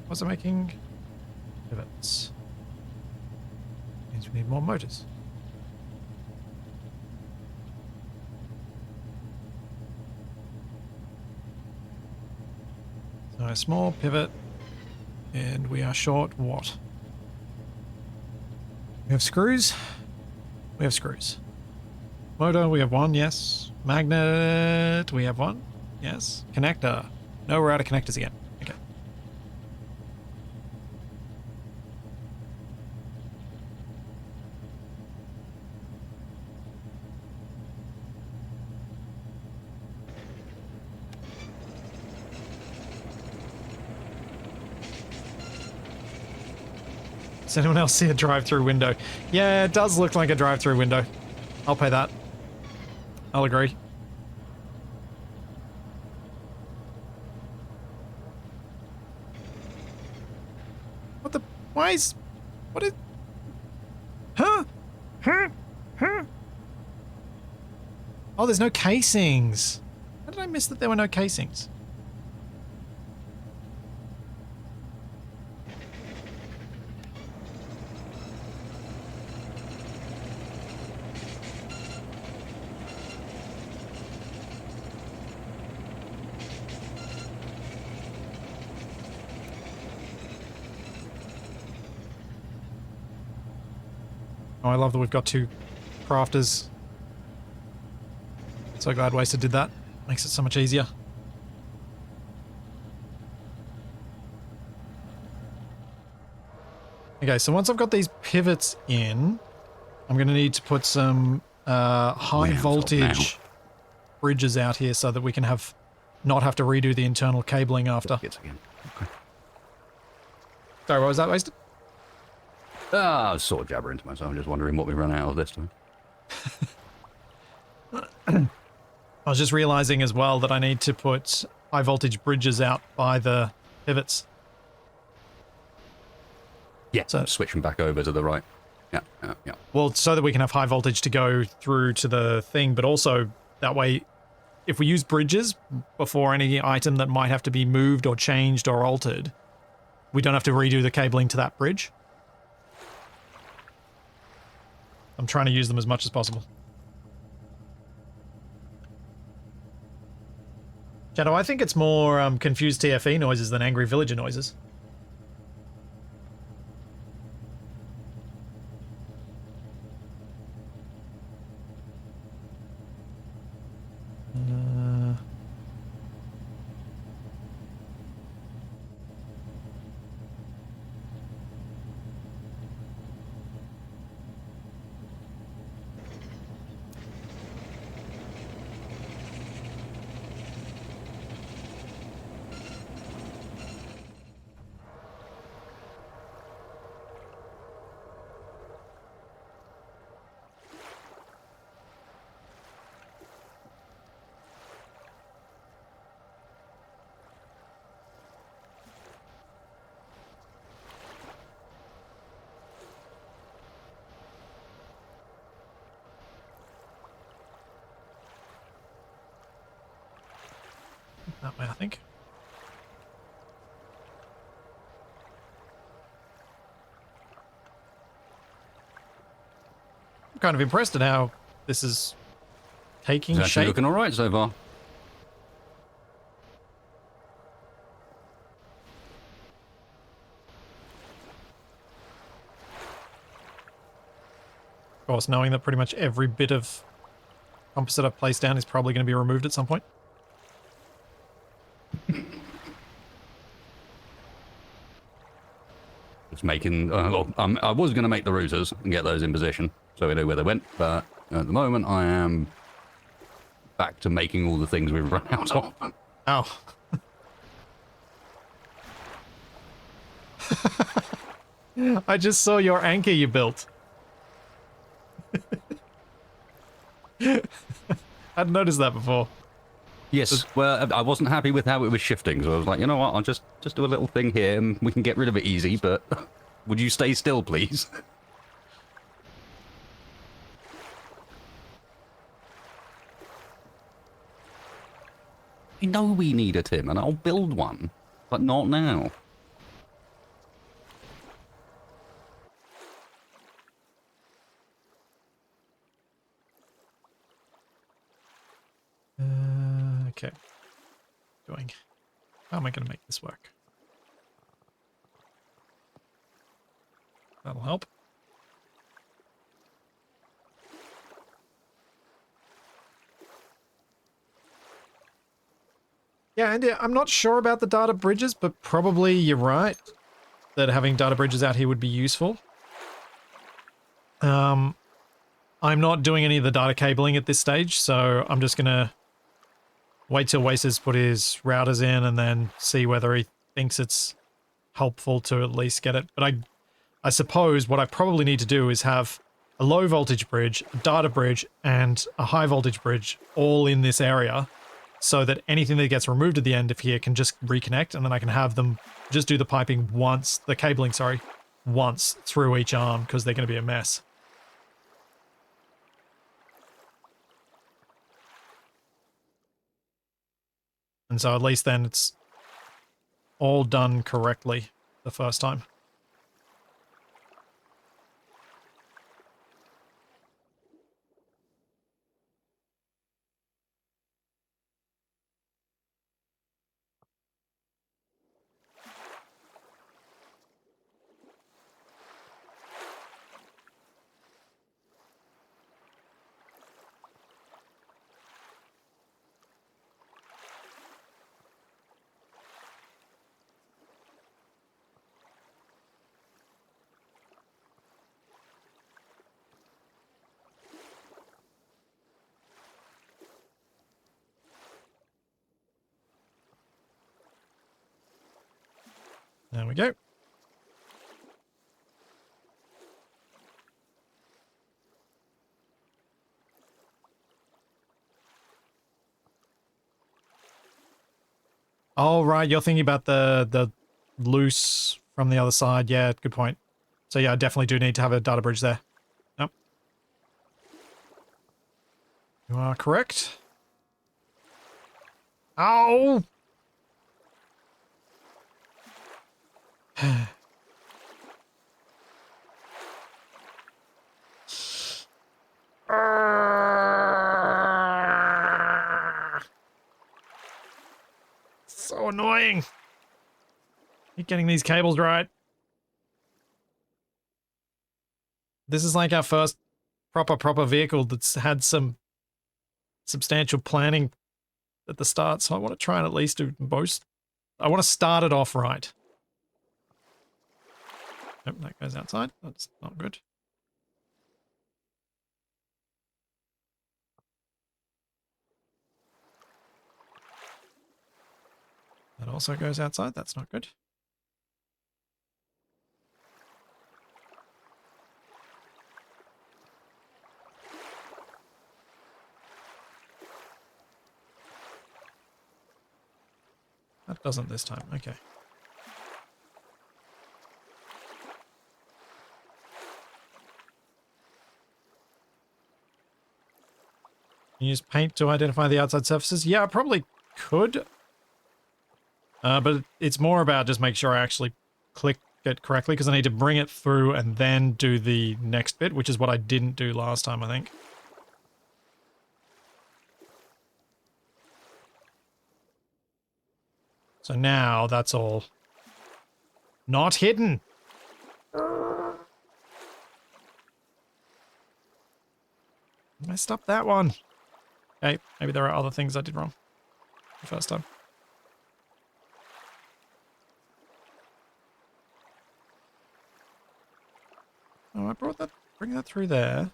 What's it making? Pivots. Means we need more motors. So a small pivot, and we are short what? We have screws. We have screws. Motor, we have one, yes. Magnet, we have one. Yes. Connector. No, we're out of connectors again. Okay. Does anyone else see a drive-through window? Yeah, it does look like a drive-through window. I'll pay that. I'll agree. What the? Why is? What is? Huh? Huh? Huh? Oh, there's no casings. How did I miss that there were no casings? Oh, I love that we've got two crafters. So glad w4sted did that. Makes it so much easier. Okay, so once I've got these pivots in, I'm going to need to put some high voltage bridges out here so that we can not have to redo the internal cabling after. Okay. Sorry, what was that, w4sted? I was sort of jabbering to myself, just wondering what we run out of this time. I was just realizing as well that I need to put high voltage bridges out by the pivots. Yeah, so switch them back over to the right. Yeah. Well, so that we can have high voltage to go through to the thing, but also that way, if we use bridges before any item that might have to be moved or changed or altered, we don't have to redo the cabling to that bridge. I'm trying to use them as much as possible. Shadow, I think it's more confused TFE noises than angry villager noises. That way, I think. I'm kind of impressed at how this is taking It's actually shape. looking all right so far. Of course, knowing that pretty much every bit of composite I've placed down is probably going to be removed at some point. It's making. I was going to make the routers and get those in position so we know where they went, but at the moment I am back to making all the things we've run out of. Oh. I just saw your anchor you built. I'd noticed that before. Yes, well, I wasn't happy with how it was shifting, so I was like, you know what, I'll just do a little thing here and we can get rid of it easy, but would you stay still, please? I know we need a Tim, and I'll build one, but not now. Okay. How am I going to make this work? That'll help. Yeah, and I'm not sure about the data bridges, but probably you're right that having data bridges out here would be useful. I'm not doing any of the data cabling at this stage, so I'm just going to wait till w4sted put his routers in and then see whether he thinks it's helpful to at least get it. But I suppose what I probably need to do is have a low voltage bridge, a data bridge, and a high voltage bridge all in this area so that anything that gets removed at the end of here can just reconnect, and then I can have them just do the piping once, the cabling, sorry, once through each arm because they're going to be a mess. And so at least then it's all done correctly the first time. There we go. Oh, right, you're thinking about the loose from the other side. Yeah, good point. So yeah, I definitely do need to have a data bridge there. Yep. You are correct. Ow! So annoying. Keep getting these cables right. This is like our first proper vehicle that's had some substantial planning at the start, so I want to try and at least do most. I want to start it off right. Nope, that goes outside. That's not good. That also goes outside. That's not good. That doesn't this time. Okay. Use paint to identify the outside surfaces? Yeah, I probably could. But it's more about just make sure I actually click it correctly because I need to bring it through and then do the next bit, which is what I didn't do last time, I think. So now that's all not hidden. Messed up that one. Okay, maybe there are other things I did wrong the first time. Oh, I brought that, bring that through there.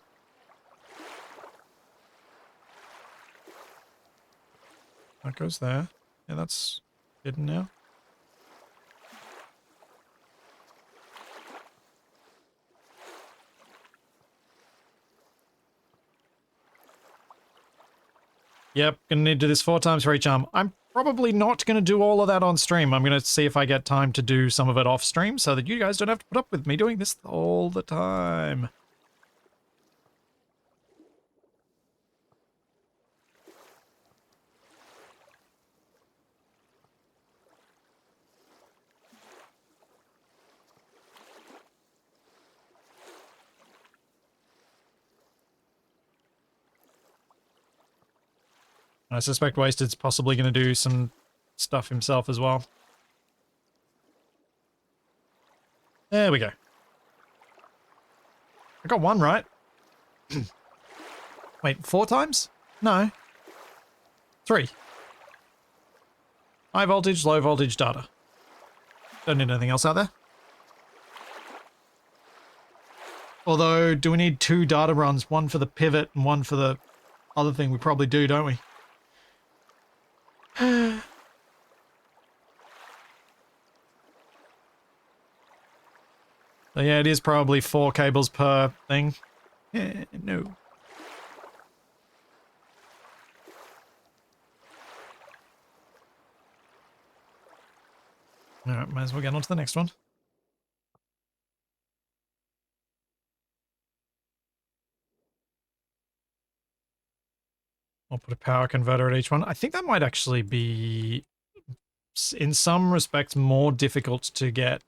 That goes there. Yeah, that's hidden now. Yep, gonna need to do this 4 times for each arm. I'm probably not gonna do all of that on stream. I'm gonna see if I get time to do some of it off stream so that you guys don't have to put up with me doing this all the time. I suspect Wasted's possibly going to do some stuff himself as well. There we go. I got one right. Wait, 4 times? No. 3. High voltage, low voltage data. Don't need anything else out there. Although, do we need 2 data runs? One for the pivot and one for the other thing? We probably do, don't we? So yeah, it is probably 4 cables per thing. No. Alright, might as well get on to the next one. I'll put a power converter at each one. I think that might actually be, in some respects, more difficult to get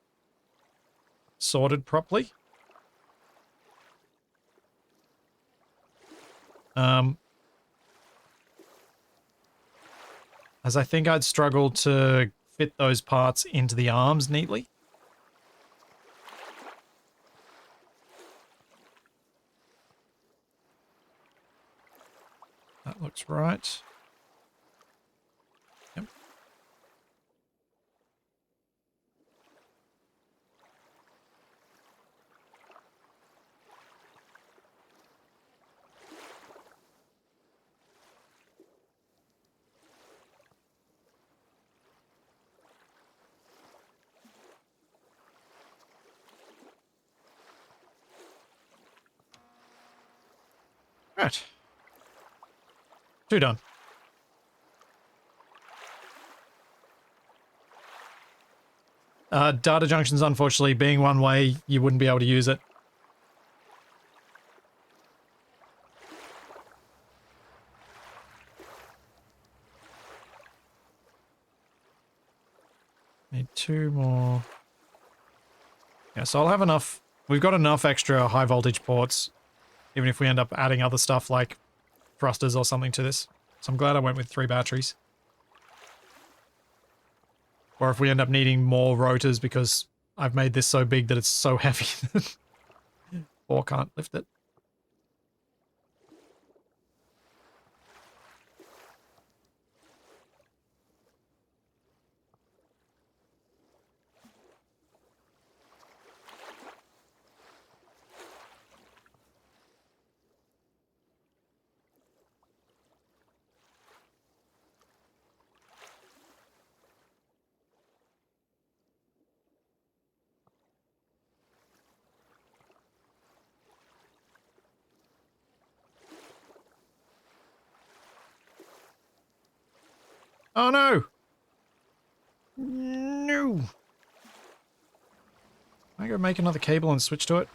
sorted properly. As I think I'd struggle to fit those parts into the arms neatly. That looks right. Yep. Right. 2 done. Data junctions, unfortunately, being one way, you wouldn't be able to use it. Need 2 more. Yeah, so I'll have enough. We've got enough extra high voltage ports, even if we end up adding other stuff like thrusters or something to this. So I'm glad I went with 3 batteries. Or if we end up needing more rotors because I've made this so big that it's so heavy that 4 can't lift it. Oh no! No! I go make another cable and switch to it?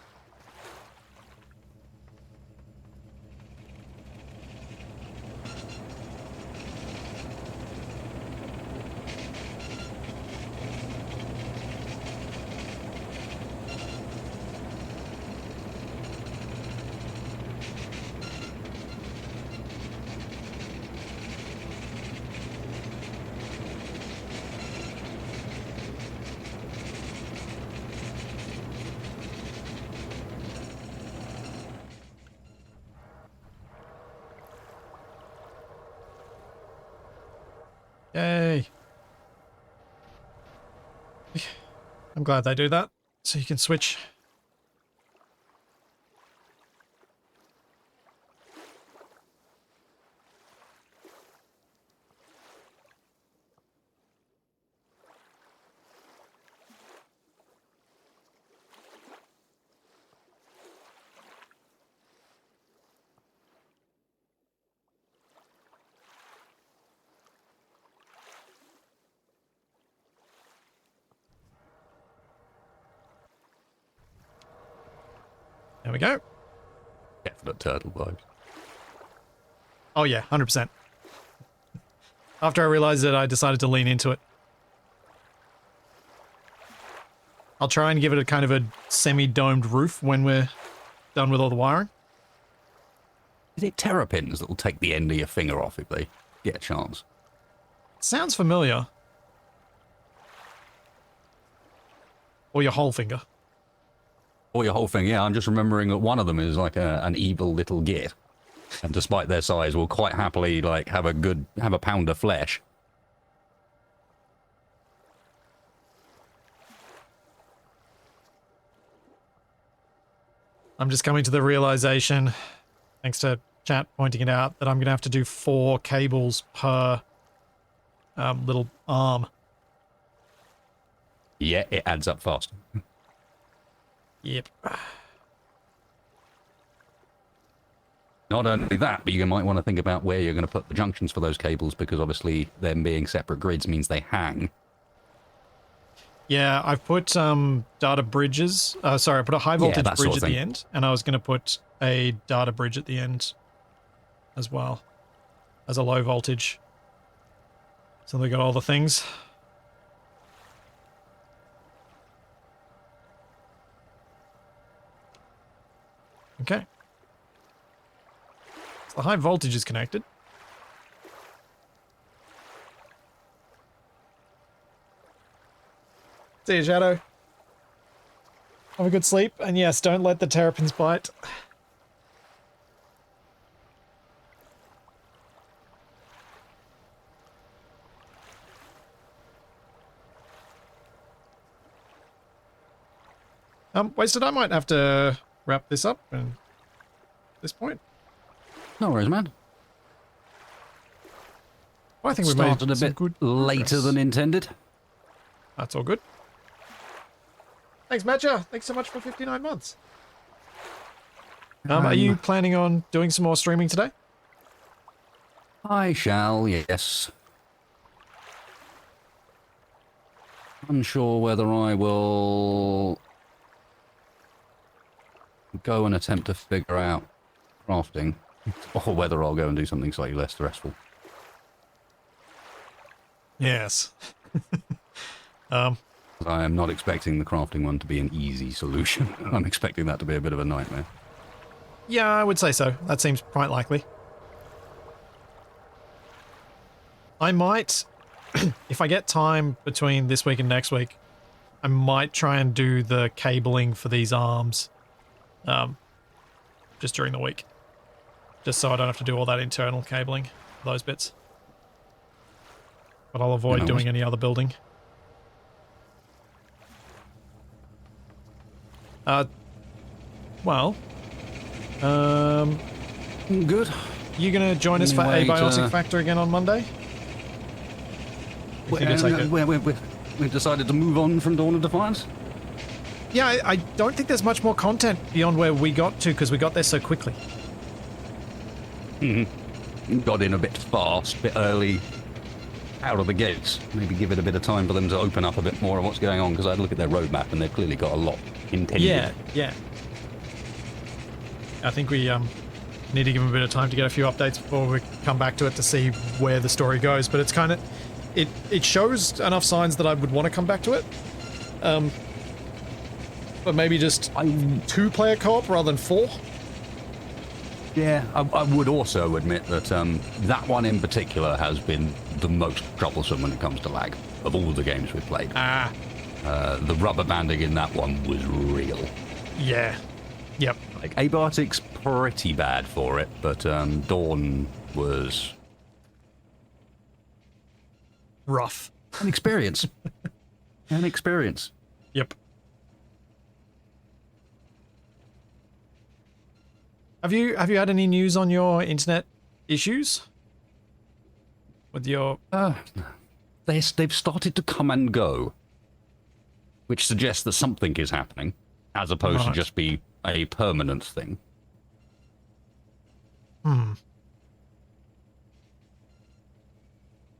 Yay. I'm glad they do that, so you can switch. There we go. Definite turtle vibes. Oh yeah, 100%. After I realized it, I decided to lean into it. I'll try and give it a kind of a semi-domed roof when we're done with all the wiring. Is it terrapins that will take the end of your finger off if they get a chance? Sounds familiar. Or your whole finger. Or your whole thing, yeah. I'm just remembering that one of them is like an evil little git. And despite their size, will quite happily like have a pound of flesh. I'm just coming to the realization, thanks to chat pointing it out, that I'm going to have to do 4 cables per little arm. Yeah, it adds up fast. Yep. Not only that, but you might want to think about where you're going to put the junctions for those cables, because obviously them being separate grids means they hang. Yeah, I've put data bridges. Sorry, I put a high voltage that bridge sort of at the thing. end, and I was going to put a data bridge at the end as well as a low voltage. So they got all the things. Okay. So the high voltage is connected. See you, Shadow. Have a good sleep, and yes, don't let the terrapins bite. Wasted, I might have to wrap this up at this point. No worries, man. Well, I think we Started made a some bit good later progress. than intended. That's all good. Thanks, Matcha. Thanks so much for 59 months. Are you planning on doing some more streaming today? I shall, yes. Unsure whether I will go and attempt to figure out crafting, or whether I'll go and do something slightly less stressful. Yes. I am not expecting the crafting one to be an easy solution. I'm expecting that to be a bit of a nightmare. Yeah, I would say so. That seems quite likely. I might, if I get time between this week and next week, I might try and do the cabling for these arms just during the week. Just so I don't have to do all that internal cabling for those bits. But I'll avoid doing any other building. Well, good. You gonna join us for Abiotic Factor again on Monday? We've decided to move on from Dawn of Defiance? Yeah, I don't think there's much more content beyond where we got to, because we got there so quickly. Got in a bit fast, a bit early, out of the gates. Maybe give it a bit of time for them to open up a bit more of what's going on, because I look at their roadmap and they've clearly got a lot intended. Yeah. I think we need to give them a bit of time to get a few updates before we come back to it to see where the story goes. But it's kind of... It shows enough signs that I would want to come back to it. But maybe just 2-player co-op rather than 4. Yeah, I would also admit that that one in particular has been the most troublesome when it comes to lag of all the games we've played. The rubber banding in that one was real. Yeah. Yep. Like, Abiotic's pretty bad for it, but Dawn was... rough. An experience. An experience. Yep. Have you had any news on your internet issues? With your... They've started to come and go, which suggests that something is happening, as opposed to just be a permanent thing.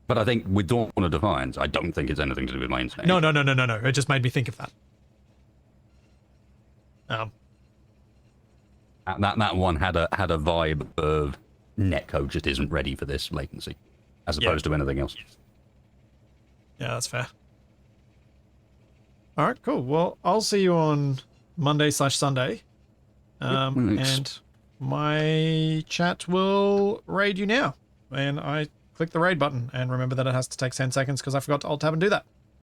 But I think with Dawn of Defiance, I don't think it's anything to do with my internet. No. It just made me think of that. That one had a vibe of netcode just isn't ready for this latency, as opposed to anything else. Yeah, that's fair. All right, cool. Well, I'll see you on Monday/Sunday. And my chat will raid you now. And I click the raid button. And remember that it has to take 10 seconds because I forgot to alt tab and do that.